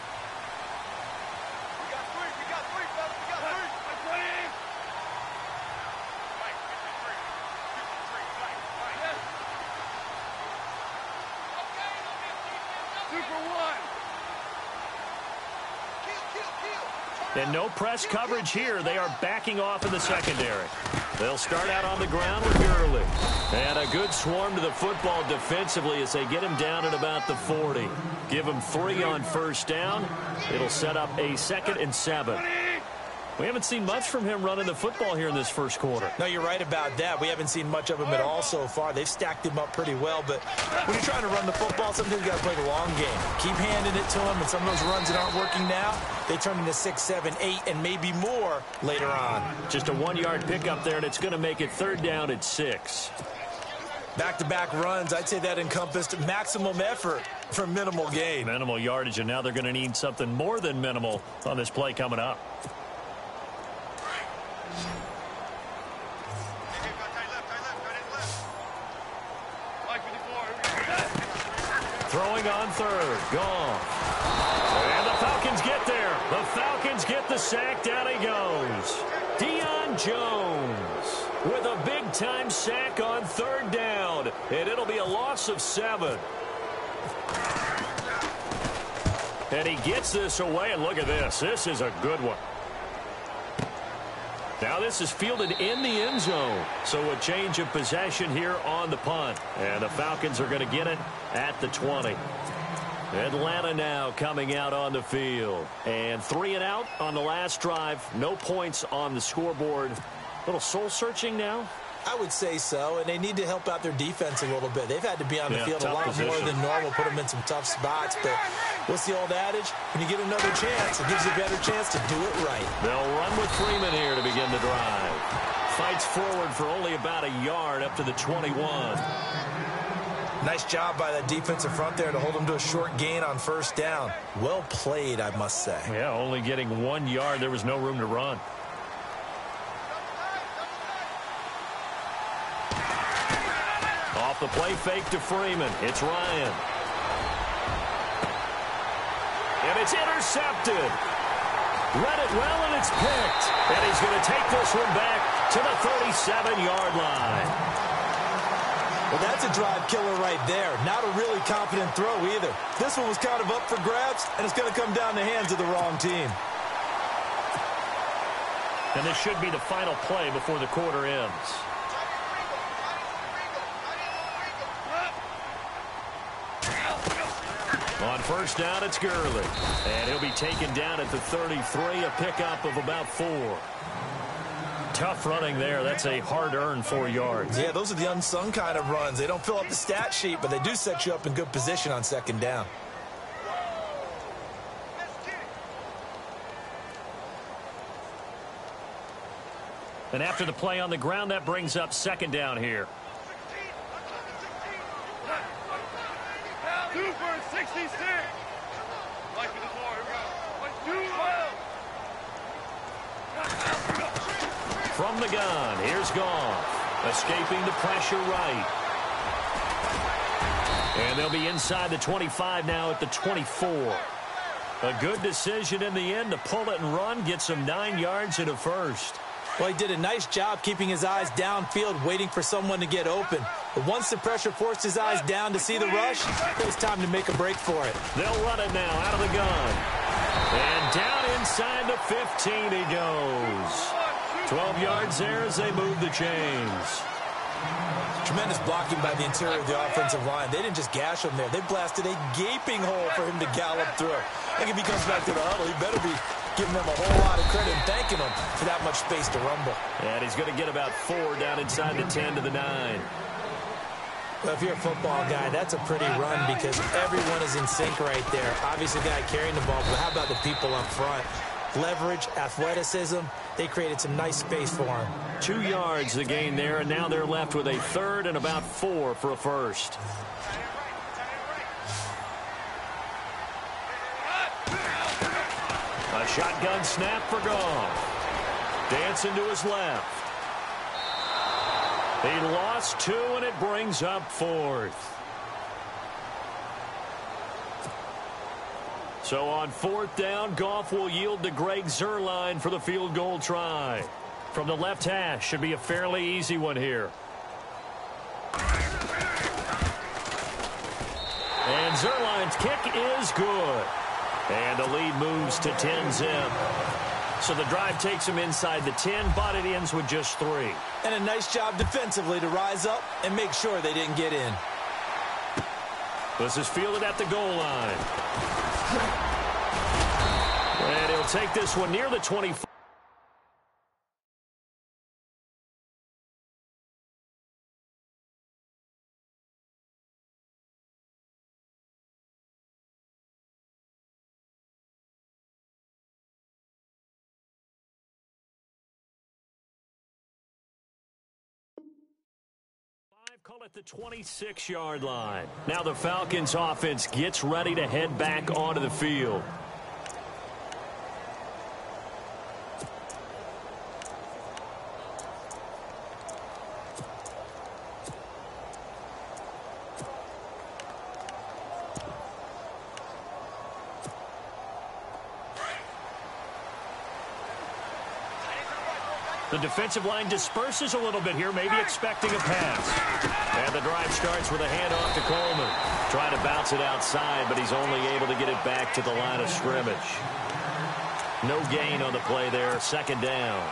And no press coverage here. They are backing off in the secondary. They'll start out on the ground with Gurley. And a good swarm to the football defensively as they get him down at about the 40. Give him 3 on first down. It'll set up a 2nd and 7. We haven't seen much from him running the football here in this first quarter.
No, you're right about that. We haven't seen much of him at all so far. They've stacked him up pretty well, but when you're trying to run the football, sometimes you got to play the long game. Keep handing it to him, and some of those runs that aren't working now, they turn into 6, 7, 8, and maybe more later on.
Just a 1-yard pickup there, and it's going to make it 3rd down at 6.
Back-to-back runs, I'd say that encompassed maximum effort for minimal gain.
Minimal yardage, and now they're going to need something more than minimal on this play coming up. Throwing on 3rd. Gone. And the Falcons get there. The Falcons get the sack. Down he goes. Deion Jones with a big-time sack on 3rd down. And it'll be a loss of 7. And he gets this away. And look at this. This is a good one. Now this is fielded in the end zone. So a change of possession here on the punt. And the Falcons are going to get it at the 20. Atlanta now coming out on the field. And 3 and out on the last drive. No points on the scoreboard. A little soul-searching now.
I would say so, and they need to help out their defense a little bit. They've had to be on the field a lot more than normal, put them in some tough spots. But what's the old adage? When you get another chance, it gives you a better chance to do it right.
They'll run with Freeman here to begin the drive. Fights forward for only about a yard up to the 21.
Nice job by that defensive front there to hold them to a short gain on 1st down. Well played, I must say.
Yeah, only getting 1 yard. There was no room to run. Off the play fake to Freeman. It's Ryan. And it's intercepted. Read it well, and it's picked. And he's going to take this one back to the 37-yard line.
Well, that's a drive killer right there. Not a really confident throw either. This one was kind of up for grabs, and it's going to come down the hands of the wrong team.
And this should be the final play before the quarter ends. On 1st down, it's Gurley. And he'll be taken down at the 33, a pickup of about 4. Tough running there. That's a hard-earned 4 yards.
Yeah, those are the unsung kind of runs. They don't fill up the stat sheet, but they do set you up in good position on 2nd down.
And after the play on the ground, that brings up 2nd down here.
2 for 66. Like the floor. Here we go. 1, 2,
From the gun, here's Goff. Escaping the pressure right. And they'll be inside the 25 now at the 24. A good decision in the end to pull it and run, get some 9 yards and a 1st.
Well, he did a nice job keeping his eyes downfield, waiting for someone to get open. But once the pressure forced his eyes down to see the rush, it was time to make a break for it.
They'll run it now out of the gun. And down inside the 15 he goes. 12 yards there as they move the chains.
Tremendous blocking by the interior of the offensive line. They didn't just gash him there. They blasted a gaping hole for him to gallop through. I think if he comes back to the huddle, he better be giving them a whole lot of credit and thanking them for that much space to rumble.
And he's going to get about 4 down inside the 10 to the 9.
Well, if you're a football guy, that's a pretty run because everyone is in sync right there. Obviously, the guy carrying the ball, but how about the people up front? Leverage, athleticism, they created some nice space for him.
2 yards the gain there, and now they're left with a 3rd and about 4 for a 1st. A A shotgun snap for Goff. Dancing to his left. He lost 2, and it brings up 4th. So on 4th down, Goff will yield to Greg Zuerlein for the field goal try. From the left hash, should be a fairly easy one here. And Zuerlein's kick is good. And the lead moves to 10-zip. So the drive takes him inside the 10, but it ends with just 3.
And a nice job defensively to rise up and make sure they didn't get in.
This is fielded at the goal line. And he'll take this one near the 25. Call it the 26-yard line. Now the Falcons offense gets ready to head back onto the field. The defensive line disperses a little bit here, maybe expecting a pass. And the drive starts with a handoff to Coleman. Trying to bounce it outside, but he's only able to get it back to the line of scrimmage. No gain on the play there, 2nd down.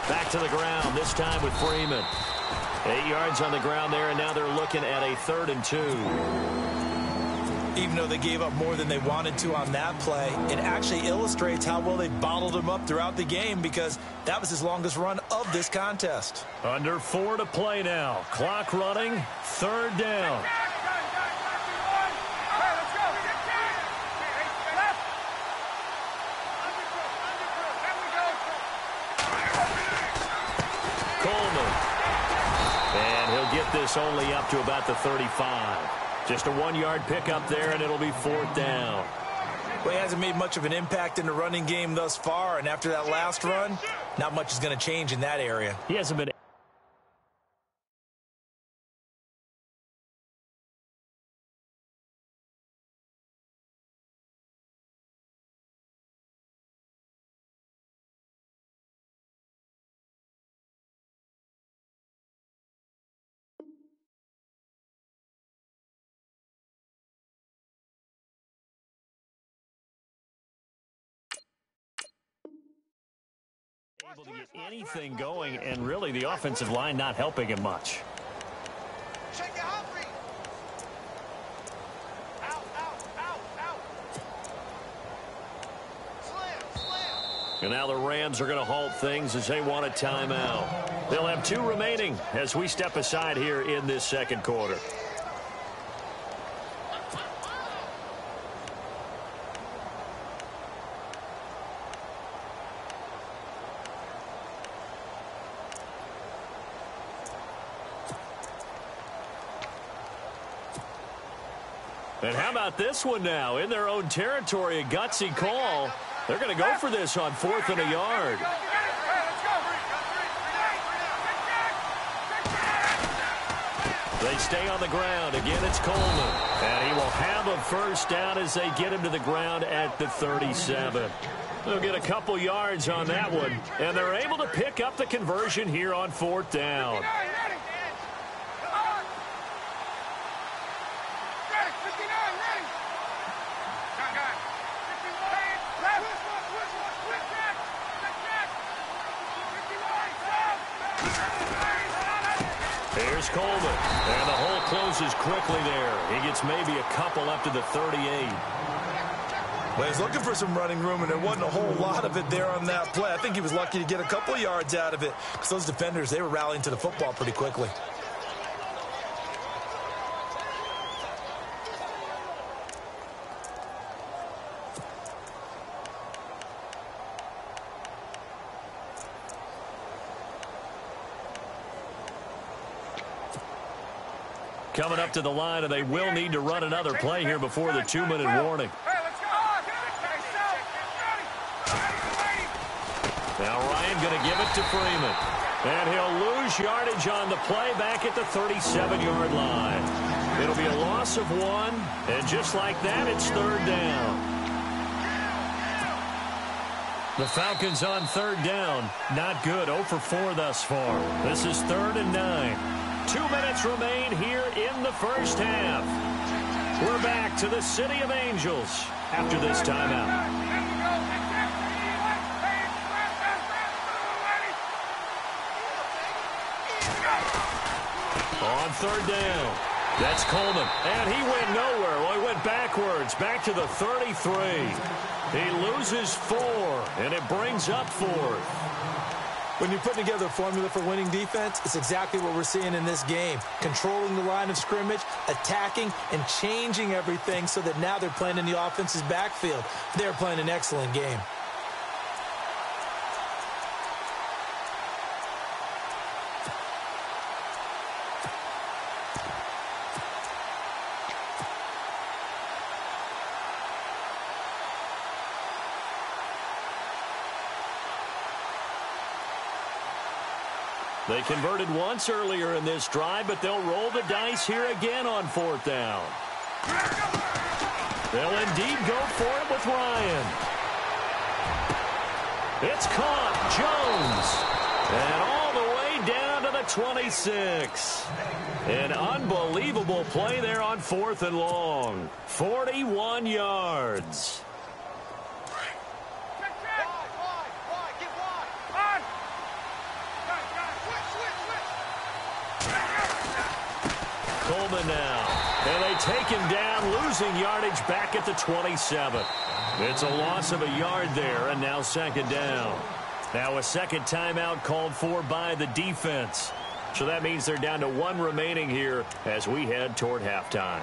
Back to the ground, this time with Freeman. 8 yards on the ground there, and now they're looking at a 3rd and 2.
Even though they gave up more than they wanted to on that play, it actually illustrates how well they bottled them up throughout the game, because that was his longest run of this contest.
Under 4 to play now. Clock running, 3rd down. Get this only up to about the 35. Just a 1-yard pickup there, and it'll be 4th down.
Well, he hasn't made much of an impact in the running game thus far, and after that last run, not much is going to change in that area.
He hasn't been. Able to get anything going, and really the offensive line not helping him much. And now the Rams are going to halt things as they want a timeout. They'll have 2 remaining as we step aside here in this 2nd quarter. And how about this one now? In their own territory, a gutsy call. They're going to go for this on 4th and a yard. They stay on the ground. Again, it's Coleman. And he will have a 1st down as they get him to the ground at the 37. They'll get a couple yards on that one. And they're able to pick up the conversion here on 4th down. Here's Coleman, and the hole closes quickly there. He gets maybe a couple up to the 38.
Well, he's looking for some running room, and there wasn't a whole lot of it there on that play. I think he was lucky to get a couple yards out of it, because those defenders, they were rallying to the football pretty quickly.
coming up to the line, and they will need to run another play here before the 2-minute warning. Now Ryan going to give it to Freeman. And he'll lose yardage on the play back at the 37-yard line. It'll be a loss of 1, and just like that, it's 3rd down. The Falcons on 3rd down. Not good. 0 for 4 thus far. This is 3rd and 9. 2 minutes remain here in the first half. We're back to the City of Angels after this timeout. On 3rd down. That's Coleman. And he went nowhere. Well, he went backwards. Back to the 33. He loses 4, and it brings up 4th.
When you put together a formula for winning defense, it's exactly what we're seeing in this game. Controlling the line of scrimmage, attacking, and changing everything so that now they're playing in the offense's backfield. They're playing an excellent game.
They converted once earlier in this drive, but they'll roll the dice here again on 4th down. They'll indeed go for it with Ryan. It's caught. Jones. And all the way down to the 26. An unbelievable play there on 4th and long. 41 yards. Coleman now. And they take him down, losing yardage back at the 27. It's a loss of a yard there, and now 2nd down. Now a second timeout called for by the defense. So that means they're down to 1 remaining here as we head toward halftime.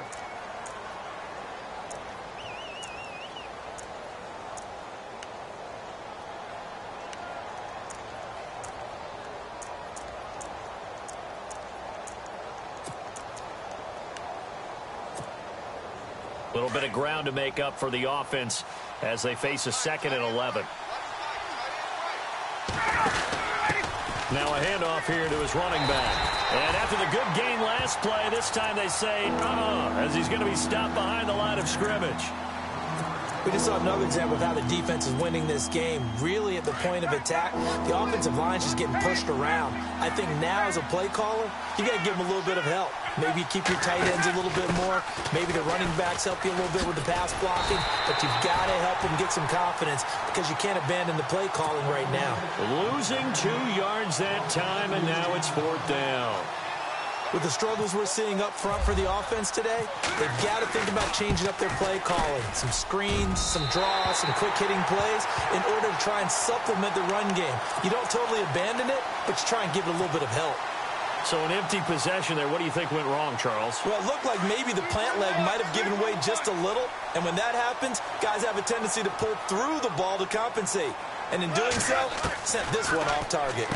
A little bit of ground to make up for the offense as they face a 2nd and 11. Now a handoff here to his running back. And after the good gain last play, this time they say, as he's going to be stopped behind the line of scrimmage.
We just saw another example of how the defense is winning this game. Really at the point of attack, the offensive line's just getting pushed around. I think now as a play caller, you got to give them a little bit of help. Maybe keep your tight ends a little bit more. Maybe the running backs help you a little bit with the pass blocking. But you've got to help them get some confidence because you can't abandon the play calling right now.
Losing 2 yards that time, and now it's 4th down.
With the struggles we're seeing up front for the offense today, they've got to think about changing up their play calling. Some screens, some draws, some quick-hitting plays in order to try and supplement the run game. You don't totally abandon it, but you try and give it a little bit of help.
So an empty possession there. What do you think went wrong, Charles?
Well, it looked like maybe the plant leg might have given way just a little. And when that happens, guys have a tendency to pull through the ball to compensate. And in doing so, sent this one off target.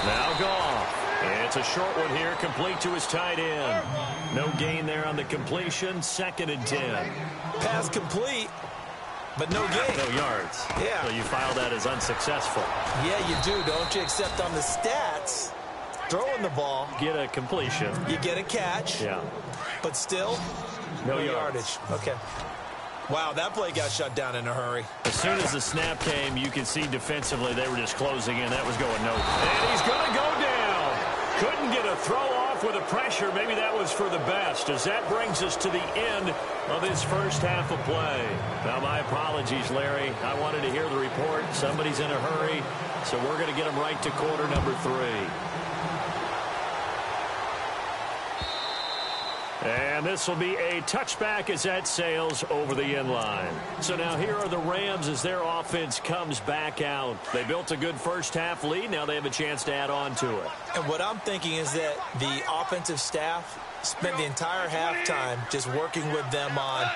Now Goff. It's a short one here, complete to his tight end. No gain there on the completion, 2nd and 10.
Pass complete, but no gain.
No yards.
Yeah.
So you file that as unsuccessful.
Yeah, you do, don't you? Except on the stats, throwing the ball.
Get a completion.
You get a catch.
Yeah.
But still, no yardage. Okay. Wow, that play got shut down in a hurry.
As soon as the snap came, you could see defensively they were just closing in. That was going nowhere. And he's going to go down. Couldn't get a throw off with the pressure. Maybe that was for the best, as that brings us to the end of this first half of play. Now, my apologies, Larry. I wanted to hear the report. Somebody's in a hurry, so we're going to get them right to quarter number 3. And this will be a touchback as that sails over the end line. So now here are the Rams as their offense comes back out. They built a good first half lead. Now they have a chance to add on to it.
And what I'm thinking is that the offensive staff spent the entire halftime just working with them on,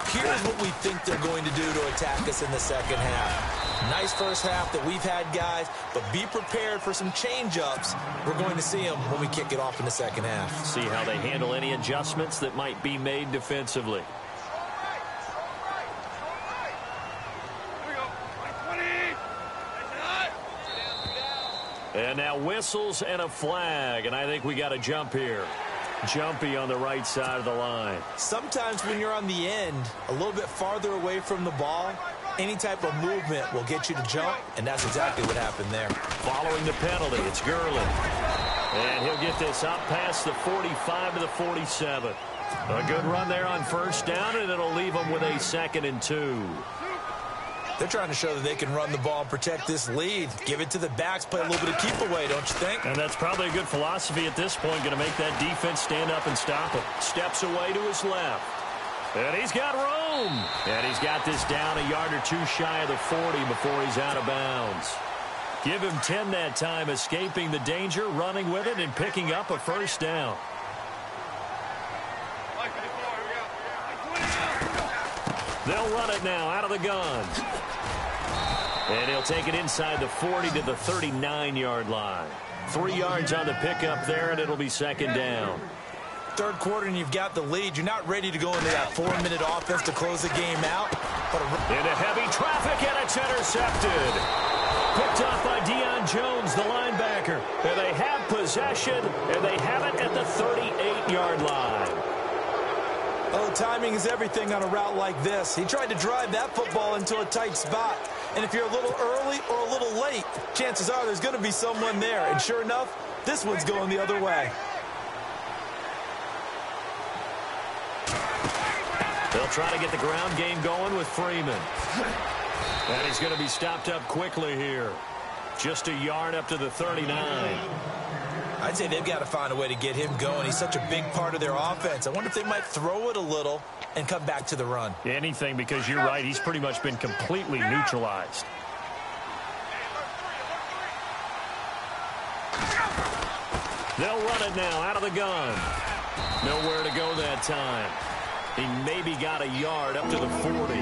here's what we think they're going to do to attack us in the second half. Nice first half that we've had, guys, but be prepared for some change-ups. We're going to see them when we kick it off in the second half.
See how they handle any adjustments that might be made defensively. And now whistles and a flag, and I think we got a jump here. Jumpy on the right side of the line.
Sometimes when you're on the end, a little bit farther away from the ball, any type of movement will get you to jump, and that's exactly what happened there.
Following the penalty, it's Gurley. And he'll get this up past the 45 to the 47. A good run there on first down, and it'll leave them with a 2nd and 2.
They're trying to show that they can run the ball and protect this lead. Give it to the backs, play a little bit of keep away, don't you think?
And that's probably a good philosophy at this point, going to make that defense stand up and stop it. Steps away to his left. And he's got room. And he's got this down a yard or two shy of the 40 before he's out of bounds. Give him 10 that time, escaping the danger, running with it, and picking up a first down. They'll run it now out of the gun. And he'll take it inside the 40 to the 39-yard line. 3 yards on the pickup there, and it'll be 2nd down.
Third quarter, and you've got the lead. You're not ready to go into that 4-minute offense to close the game out. But
into heavy traffic, and it's intercepted. Picked off by Deion Jones, the linebacker. And they have possession, and they have it at the 38-yard line.
Oh, timing is everything on a route like this. He tried to drive that football into a tight spot. And if you're a little early or a little late, chances are there's going to be someone there. And sure enough, this one's going the other way.
They'll try to get the ground game going with Freeman. And he's going to be stopped up quickly here. Just a yard up to the 39.
I'd say they've got to find a way to get him going. He's such a big part of their offense. I wonder if they might throw it a little and come back to the run.
Anything, because you're right. He's pretty much been completely neutralized. They'll run it now out of the gun. Nowhere to go that time. He maybe got a yard up to the 40.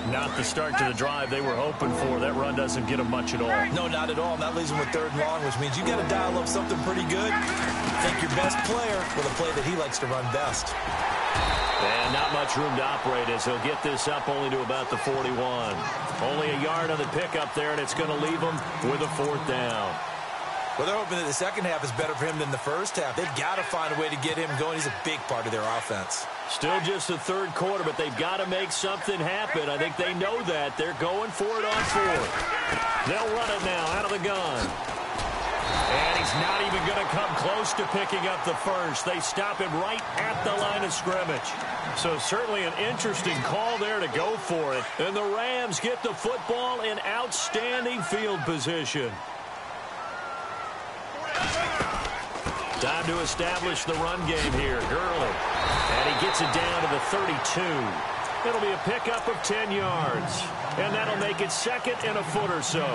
Not the start to the drive they were hoping for. That run doesn't get them much at all.
No, not at all. And that leaves them with 3rd and long, which means you got to dial up something pretty good. Think your best player with a play that he likes to run best.
And not much room to operate as he'll get this up only to about the 41. Only a yard on the pickup there, and it's going to leave them with a 4th down.
Well, they're hoping that the second half is better for him than the first half. They've got to find a way to get him going. He's a big part of their offense.
Still just the 3rd quarter, but they've got to make something happen. I think they know that. They're going for it on 4th. They'll run it now out of the gun. And he's not even going to come close to picking up the first. They stop him right at the line of scrimmage. So certainly an interesting call there to go for it. And the Rams get the football in outstanding field position. Time to establish the run game here. Gurley. And he gets it down to the 32. It'll be a pickup of 10 yards. And that'll make it 2nd and a foot or so.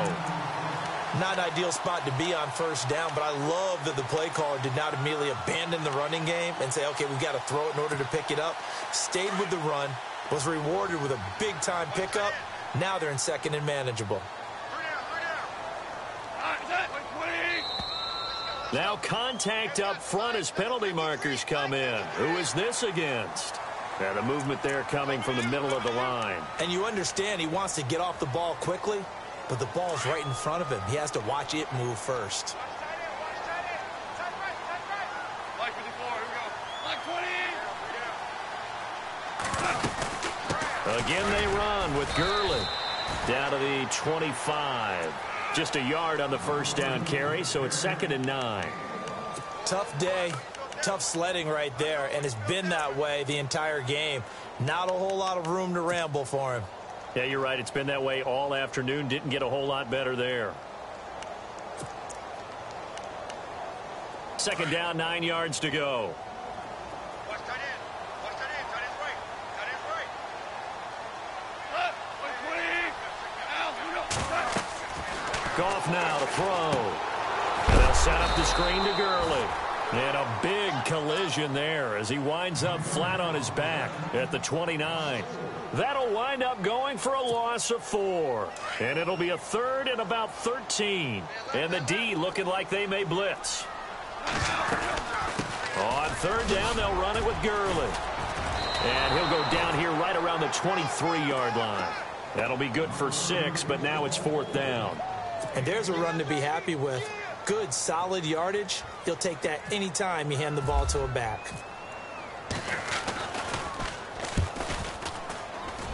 Not an ideal spot to be on first down, but I love that the play caller did not immediately abandon the running game and say, okay, we've got to throw it in order to pick it up. Stayed with the run, was rewarded with a big-time pickup. Now they're in 2nd and manageable.
Now contact up front as penalty markers come in. Who is this against? And a movement there coming from the middle of the line.
And you understand he wants to get off the ball quickly, but the ball's right in front of him. He has to watch it move first.
Again they run with Gurley. Down to the 25. Just a yard on the first down carry, so it's 2nd and 9.
Tough day, tough sledding right there, and it's been that way the entire game. Not a whole lot of room to ramble for him.
Yeah, you're right. It's been that way all afternoon. Didn't get a whole lot better there. 2nd down, 9 yards to go. Goff now to throw. And they'll set up the screen to Gurley. And a big collision there as he winds up flat on his back at the 29. That'll wind up going for a loss of 4. And it'll be a third and about 13. And the D looking like they may blitz. On third down, they'll run it with Gurley. And he'll go down here right around the 23-yard line. That'll be good for 6, but now it's 4th down.
And there's a run to be happy with. Good, solid yardage. He'll take that anytime you hand the ball to a back.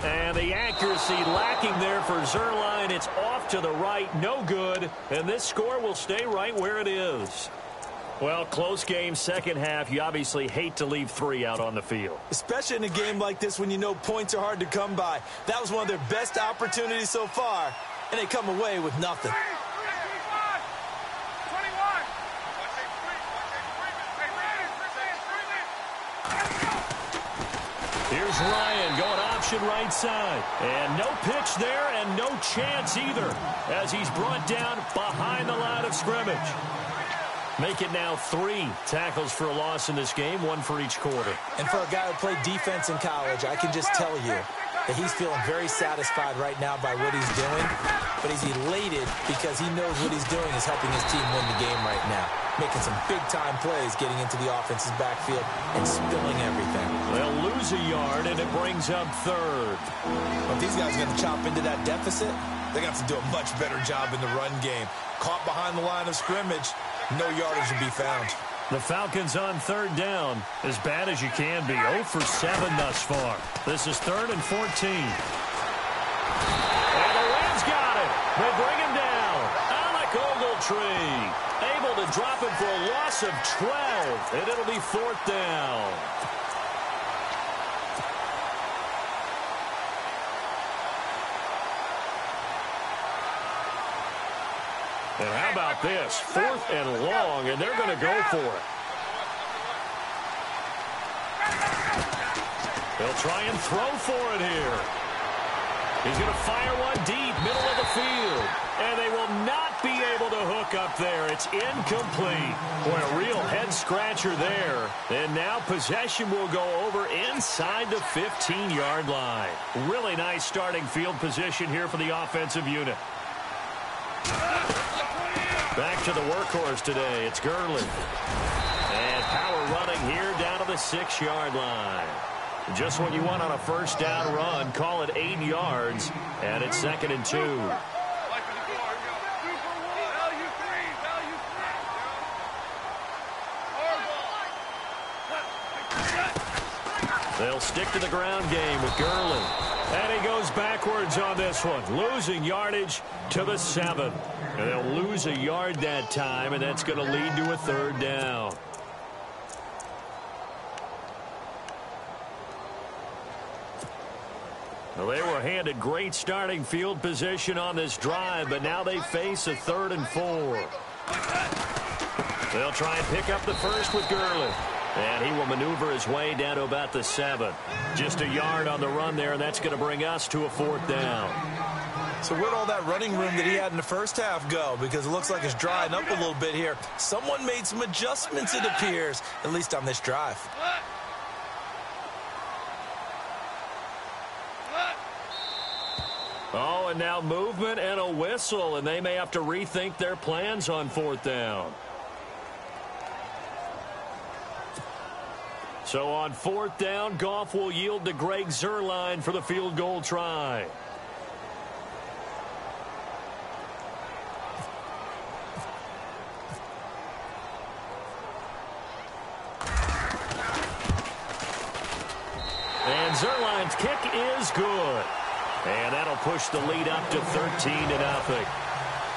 And the accuracy lacking there for Zuerlein. It's off to the right, no good. And this score will stay right where it is. Well, close game, second half. You obviously hate to leave 3 out on the field.
Especially in a game like this when you know points are hard to come by. That was one of their best opportunities so far, and they come away with nothing.
Here's Ryan going option right side. And no pitch there and no chance either as he's brought down behind the line of scrimmage. Make it now 3 tackles for a loss in this game, 1 for each quarter.
And for a guy who played defense in college, I can just tell you that he's feeling very satisfied right now by what he's doing. But he's elated because he knows what he's doing is helping his team win the game right now. Making some big-time plays, getting into the offense's backfield and spilling everything.
They'll lose a yard, and it brings up 3rd.
Well, if these guys are going to chop into that deficit, they're going to have to do a much better job in the run game. Caught behind the line of scrimmage, no yardage to be found.
The Falcons on 3rd down, as bad as you can be. 0 for 7 thus far. This is 3rd and 14. And the Rams got it. They bring him down. Alec Ogletree able to drop him for a loss of 12. And it'll be 4th down. And how about this? 4th and long, and they're going to go for it. They'll try and throw for it here. He's going to fire one deep, middle of the field. And they will not be able to hook up there. It's incomplete. Boy, a real head-scratcher there. And now possession will go over inside the 15-yard line. Really nice starting field position here for the offensive unit. Back to the workhorse today. It's Gurley. And power running here down to the 6-yard line. Just what you want on a first down run. Call it 8 yards. And it's 2nd and 2. They'll stick to the ground game with Gurley. And he goes backwards on this one. Losing yardage to the 7. And they'll lose a yard that time, and that's going to lead to a 3rd down. Well, they were handed great starting field position on this drive, but now they face a 3rd and 4. They'll try and pick up the first with Gurley. And he will maneuver his way down to about the 7. Just a yard on the run there, and that's going to bring us to a 4th down.
So where'd all that running room that he had in the first half go? Because it looks like it's drying up a little bit here. Someone made some adjustments, it appears, at least on this drive.
Oh, and now movement and a whistle, and they may have to rethink their plans on 4th down. So on 4th down, Goff will yield to Greg Zuerlein for the field goal try. And Zuerlein's kick is good. And that'll push the lead up to 13-0.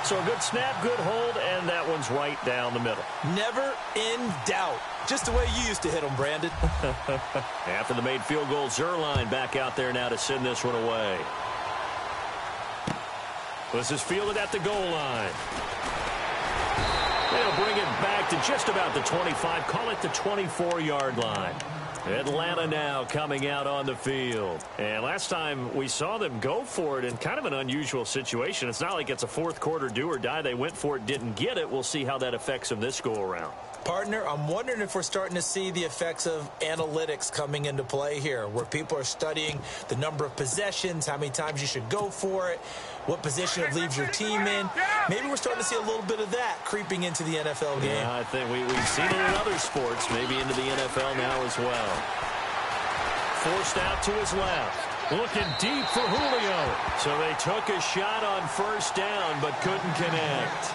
So a good snap, good hold, and that one's right down the middle.
Never in doubt. Just the way you used to hit them, Brandon.
After the made field goal, Zuerlein back out there now to send this one away. This is fielded at the goal line. They'll bring it back to just about the 25. Call it the 24-yard line. Atlanta now coming out on the field. And last time we saw them go for it in kind of an unusual situation. It's not like it's a fourth quarter do or die. They went for it, didn't get it. We'll see how that affects them this go around.
Partner, I'm wondering if we're starting to see the effects of analytics coming into play here, where people are studying the number of possessions, how many times you should go for it, what position it leaves your team in. Maybe we're starting to see a little bit of that creeping into the NFL game.
Yeah, I think we've seen it in other sports, maybe into the NFL now as well. Forced out to his left. Looking deep for Julio. So they took a shot on first down, but couldn't connect.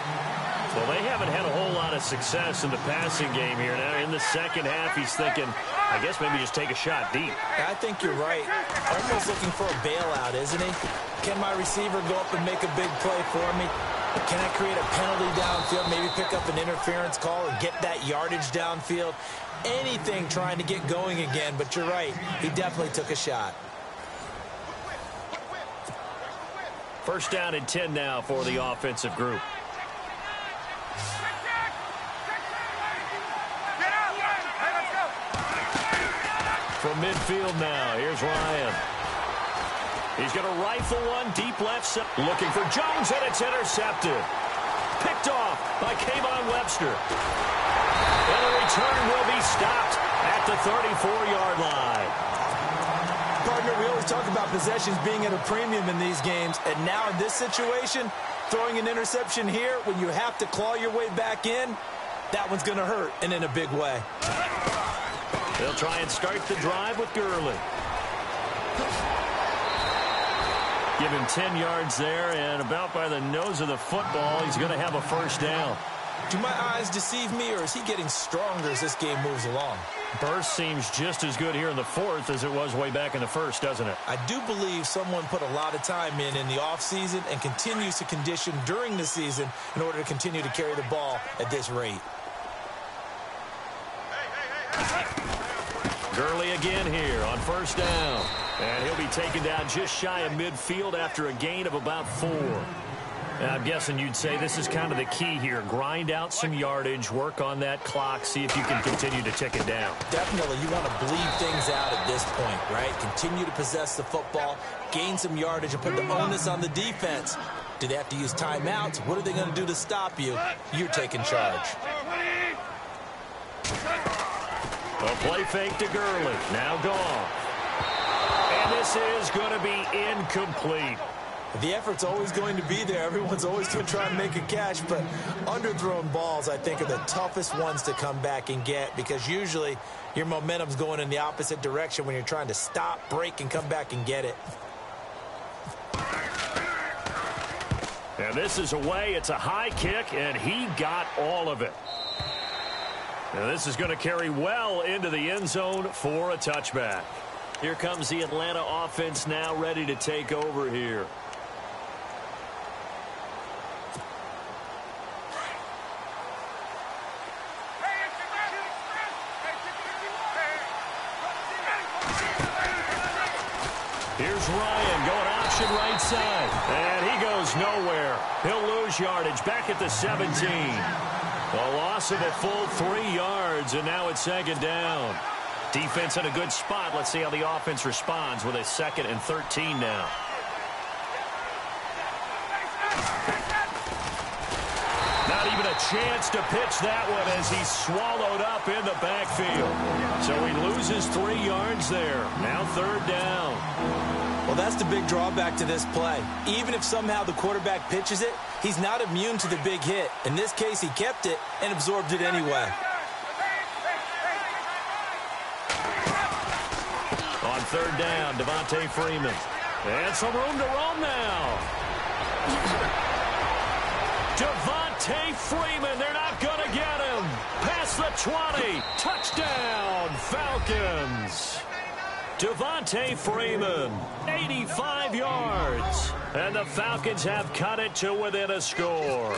Well, they haven't had a whole lot of success in the passing game here. Now in the second half, he's thinking, I guess maybe just take a shot deep.
I think you're right. Almost looking for a bailout, isn't he? Can my receiver go up and make a big play for me? Can I create a penalty downfield, maybe pick up an interference call or get that yardage downfield? Anything trying to get going again, but you're right. He definitely took a shot.
First down and 10 now for the offensive group. From midfield now, here's Ryan. He's going to rifle one deep left. Looking for Jones, and it's intercepted. Picked off by Kayvon Webster. And the return will be stopped at the 34-yard line.
Partner, we always talk about possessions being at a premium in these games, and now in this situation, throwing an interception here when you have to claw your way back in, that one's going to hurt, and in a big way.
They'll try and start the drive with Gurley. Give him 10 yards there, and about by the nose of the football, he's going to have a first down.
Do my eyes deceive me, or is he getting stronger as this game moves along?
Burst seems just as good here in the fourth as it was way back in the first, doesn't it?
I do believe someone put a lot of time in the offseason and continues to condition during the season in order to continue to carry the ball at this rate.
Gurley again here on first down. And he'll be taken down just shy of midfield after a gain of about 4. And I'm guessing you'd say this is kind of the key here. Grind out some yardage, work on that clock, see if you can continue to tick it down.
Definitely, you want to bleed things out at this point, right? Continue to possess the football, gain some yardage, and put the onus on the defense. Do they have to use timeouts? What are they going to do to stop you? You're taking charge.
A play fake to Gurley. Now gone. And this is going to be incomplete.
The effort's always going to be there. Everyone's always going to try and make a catch, but underthrown balls, I think, are the toughest ones to come back and get because usually your momentum's going in the opposite direction when you're trying to stop, break, and come back and get it.
And this is away. It's a high kick, and he got all of it. Now this is going to carry well into the end zone for a touchback. Here comes the Atlanta offense now ready to take over here. Here's Ryan going option right side. And he goes nowhere. He'll lose yardage back at the 17. A loss of a full 3 yards, and now it's second down. Defense in a good spot. Let's see how the offense responds with a 2nd and 13 now. Not even a chance to pitch that one as he's swallowed up in the backfield. So he loses 3 yards there. Now 3rd down.
Well, that's the big drawback to this play. Even if somehow the quarterback pitches it, he's not immune to the big hit. In this case, he kept it and absorbed it anyway.
On 3rd down, Devontae Freeman. And some room to roam now. Devontae Freeman, they're not going to get him. Past the 20. Touchdown, Falcons. Devontae Freeman, 85 yards. And the Falcons have cut it to within a score.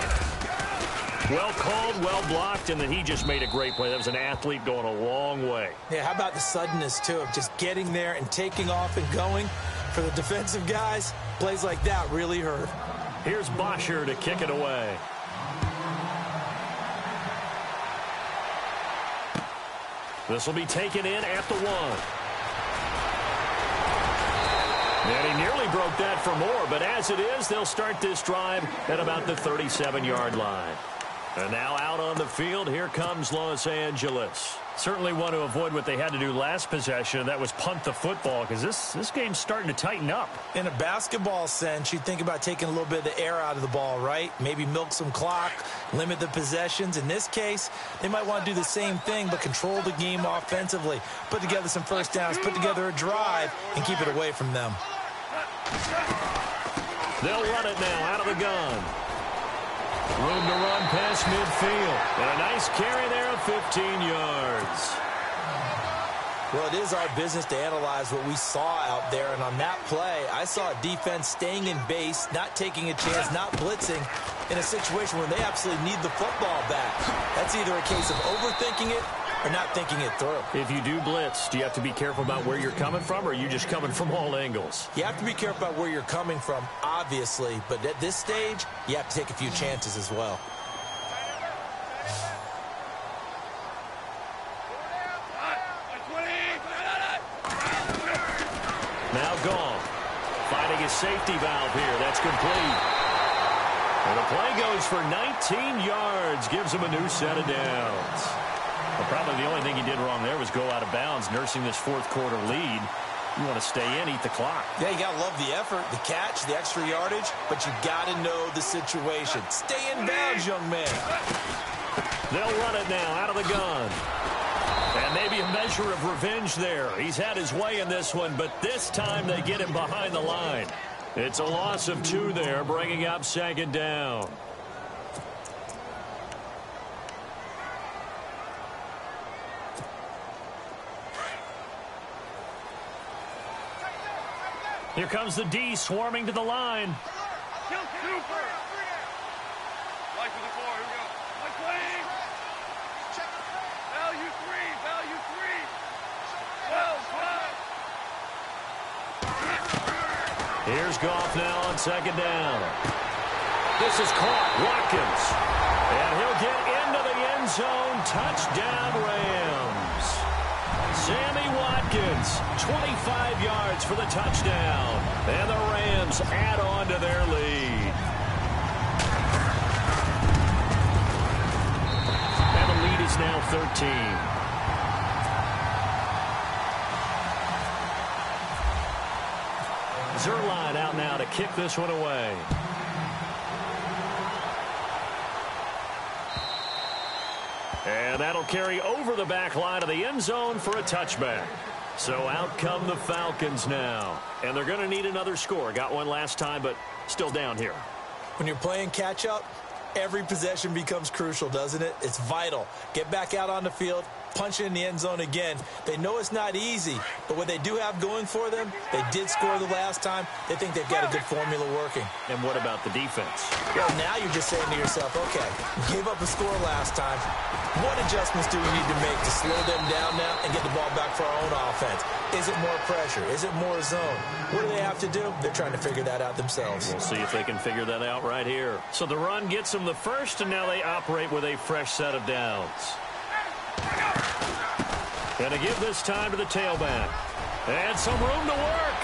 Well called, well blocked, and then he just made a great play. That was an athlete going a long way.
Yeah, how about the suddenness, too, of just getting there and taking off and going? For the defensive guys, plays like that really hurt.
Here's Bosher to kick it away. This will be taken in at the 1. And he nearly broke that for more, but as it is, they'll start this drive at about the 37-yard line. And now out on the field, here comes Los Angeles. Certainly want to avoid what they had to do last possession, and that was punt the football, because this game's starting to tighten up.
In a basketball sense, you think about taking a little bit of the air out of the ball, right? Maybe milk some clock, limit the possessions. In this case, they might want to do the same thing, but control the game offensively. Put together some first downs, put together a drive, and keep it away from them.
They'll run it now out of the gun. Room to run past midfield. And a nice carry there of 15 yards.
Well, it is our business to analyze what we saw out there. And on that play, I saw a defense staying in base, not taking a chance, not blitzing in a situation where they absolutely need the football back. That's either a case of overthinking it or not thinking it through.
If you do blitz, do you have to be careful about where you're coming from, or are you just coming from all angles?
You have to be careful about where you're coming from, obviously. But at this stage, you have to take a few chances as well.
Now gone. Finding a safety valve here. That's complete. And the play goes for 19 yards. Gives him a new set of downs. Well, probably the only thing he did wrong there was go out of bounds, nursing this fourth quarter lead. You want to stay in, eat the clock.
Yeah, you got to love the effort, the catch, the extra yardage, but you got to know the situation. Stay in bounds, young man.
They'll run it now out of the gun. And maybe a measure of revenge there. He's had his way in this one, but this time they get him behind the line. It's a loss of 2 there, bringing up second down. Here comes the D swarming to the line.
Kill Cooper. Right to the 4. Here we go. Like playing. Value 3. Value 3. 12.
Here's Goff now on second down. This is caught. Watkins. And he'll get into the end zone. Touchdown, Rams. Sammy Watkins, 25 yards for the touchdown. And the Rams add on to their lead. And the lead is now 13. Zerline out now to kick this one away. And that'll carry over the back line of the end zone for a touchback. So out come the Falcons now. And they're going to need another score. Got one last time, but still down here.
When you're playing catch-up, every possession becomes crucial, doesn't it? It's vital. Get back out on the field, punch it in the end zone again. They know it's not easy, but what they do have going for them, they did score the last time. They think they've got a good formula working.
And what about the defense?
Well, now you're just saying to yourself, okay, gave up a score last time. What adjustments do we need to make to slow them down now and get the ball back for our own offense? Is it more pressure? Is it more zone? What do they have to do? They're trying to figure that out themselves.
We'll see if they can figure that out right here. So the run gets them the first, and now they operate with a fresh set of downs. Going to give this time to the tailback. And some room to work.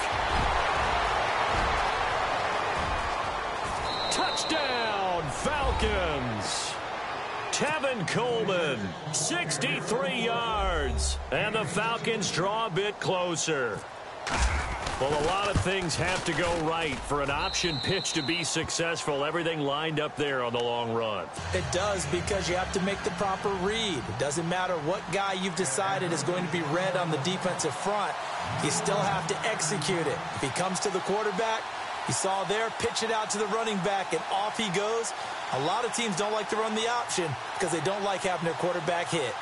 Touchdown, Falcons. Tevin Coleman, 63 yards. And the Falcons draw a bit closer. Well, a lot of things have to go right for an option pitch to be successful. Everything lined up there on the long run.
It does, because you have to make the proper read. It doesn't matter what guy you've decided is going to be read on the defensive front. You still have to execute it. If he comes to the quarterback, you saw there, pitch it out to the running back, and off he goes. A lot of teams don't like to run the option because they don't like having their quarterback hit.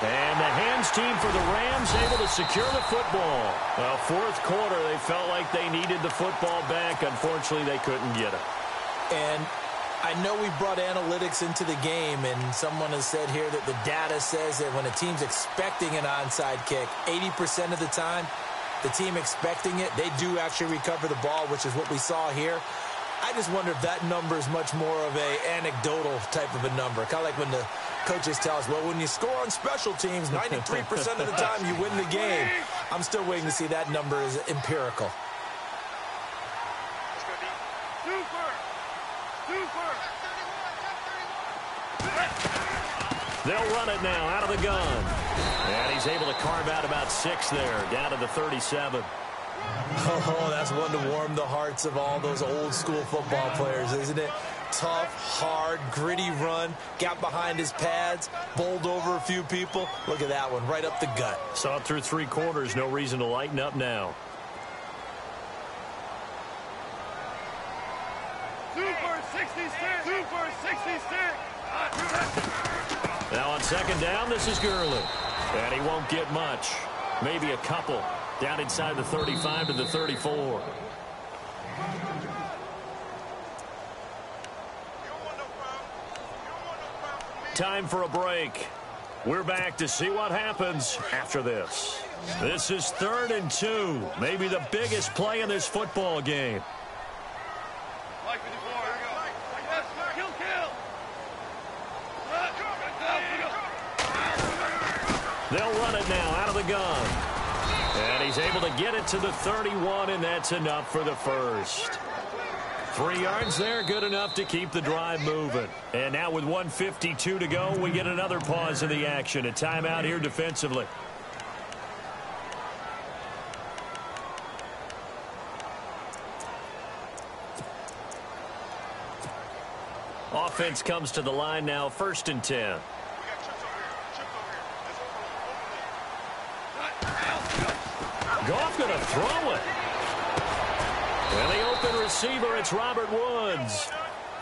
And the hands team for the Rams able to secure the football. Well, fourth quarter, they felt like they needed the football back. Unfortunately, they couldn't get it.
And I know we brought analytics into the game, and someone has said here that the data says that when a team's expecting an onside kick, 80% of the time, the team expecting it, they do actually recover the ball, which is what we saw here. I just wonder if that number is much more of a anecdotal type of a number. Kind of like when the coaches tell us, well, when you score on special teams, 93% of the time you win the game. I'm still waiting to see that number is empirical.
They'll run it now out of the gun. And he's able to carve out about 6 there, down to the 37.
Oh, that's one to warm the hearts of all those old school football players, isn't it? Tough, hard, gritty run, got behind his pads, bowled over a few people. Look at that one, right up the gut.
Saw it through 3 quarters, no reason to lighten up now.
Super 66! Super 66!
Now on 2nd down, this is Gurley. And he won't get much. Maybe a couple. Down inside the 35 to the 34. Time for a break. We're back to see what happens after this. This is 3rd and 2. Maybe the biggest play in this football game.
Mike 54, here we go. Yes, kill.
They'll run it now out of the gun. And he's able to get it to the 31, and that's enough for the first. 3 yards there, good enough to keep the drive moving. And now with 1:52 to go, we get another pause in the action. A timeout here defensively. Offense comes to the line now, 1st and 10. Goff going to throw it. And the open receiver, it's Robert Woods.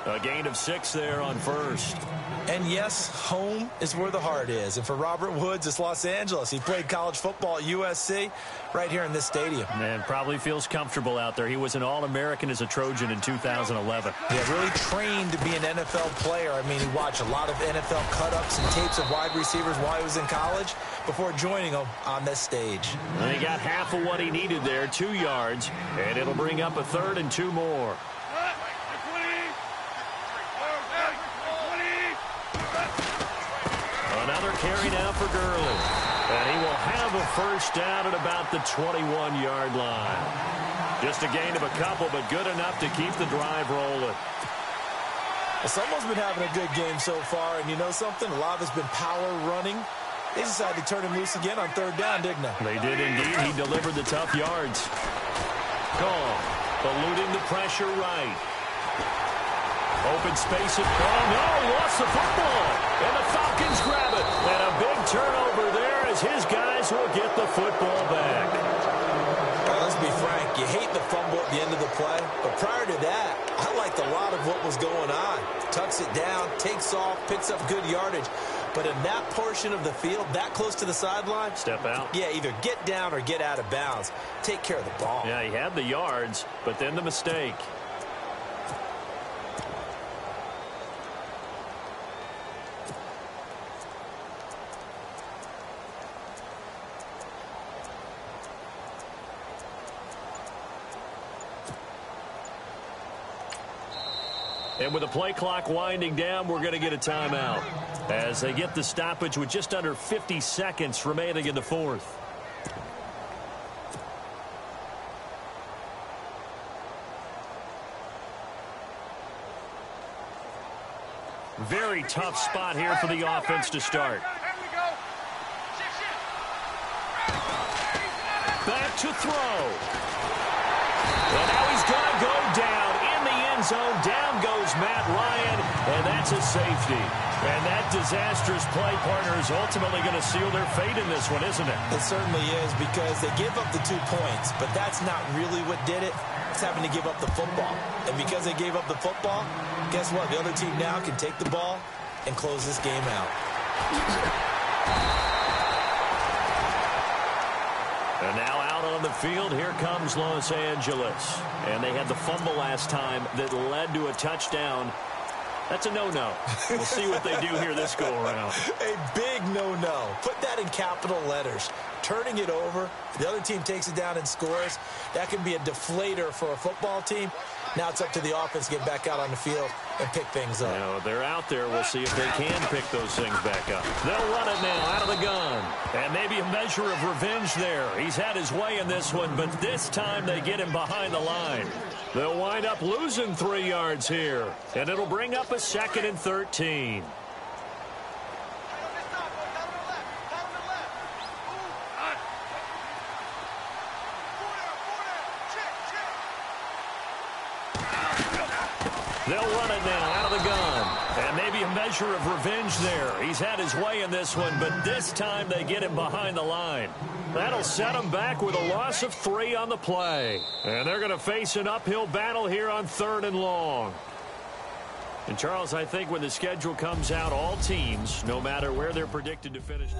A gain of 6 there on 1st.
And yes, home is where the heart is. And for Robert Woods, it's Los Angeles. He played college football at USC right here in this stadium.
And probably feels comfortable out there. He was an All-American as a Trojan in 2011.
Yeah, really trained to be an NFL player. I mean, he watched a lot of NFL cut-ups and tapes of wide receivers while he was in college before joining them on this stage.
And he got half of what he needed there, 2 yards, and it'll bring up a 3rd and 2 more. Another carry now for Gurley. And he will have a 1st down at about the 21-yard line. Just a gain of a couple, but good enough to keep the drive rolling.
Well, someone's been having a good game so far, and you know something? A lot of it's been power running. They decided to turn him loose again on 3rd down, didn't they?
They did indeed. He delivered the tough yards. Call. Eluding the pressure right. Open space. Oh, no, lost the football. And the Falcons grab it. And a big turnover there as his guys will get the football back.
Well, let's be frank. You hate the fumble at the end of the play. But prior to that, I liked a lot of what was going on. Tucks it down, takes off, picks up good yardage. But in that portion of the field, that close to the sideline.
Step out.
Yeah, either get down or get out of bounds. Take care of the ball.
Yeah, he had the yards, but then the mistake. And with the play clock winding down, we're going to get a timeout as they get the stoppage with just under 50 seconds remaining in the 4th. Very tough spot here for the offense to start. Back to throw. And now he's going to go down in the end zone. Down goes Matt Ryan, and that's a safety. And that disastrous play, partner, is ultimately going to seal their fate in this one, isn't it?
It certainly is, because they gave up the 2 points, but that's not really what did it. It's having to give up the football. And because they gave up the football, guess what? The other team now can take the ball and close this game out.
And now out on the field, here comes Los Angeles. And they had the fumble last time that led to a touchdown. That's a no-no. We'll see what they do here this go-around.
A big no-no. Put that in capital letters. Turning it over, the other team takes it down and scores. That can be a deflator for a football team. Now it's up to the offense to get back out on the field and pick things up.
You know, they're out there. We'll see if they can pick those things back up. They'll run it now out of the gun. And maybe a measure of revenge there. He's had his way in this one, but this time they get him behind the line. They'll wind up losing 3 yards here. And it'll bring up a 2nd and 13. They'll run it now out of the gun. And maybe a measure of revenge there. He's had his way in this one, but this time they get him behind the line. That'll set him back with a loss of 3 on the play. And they're going to face an uphill battle here on 3rd and long. And, Charles, I think when the schedule comes out, all teams, no matter where they're predicted to finish.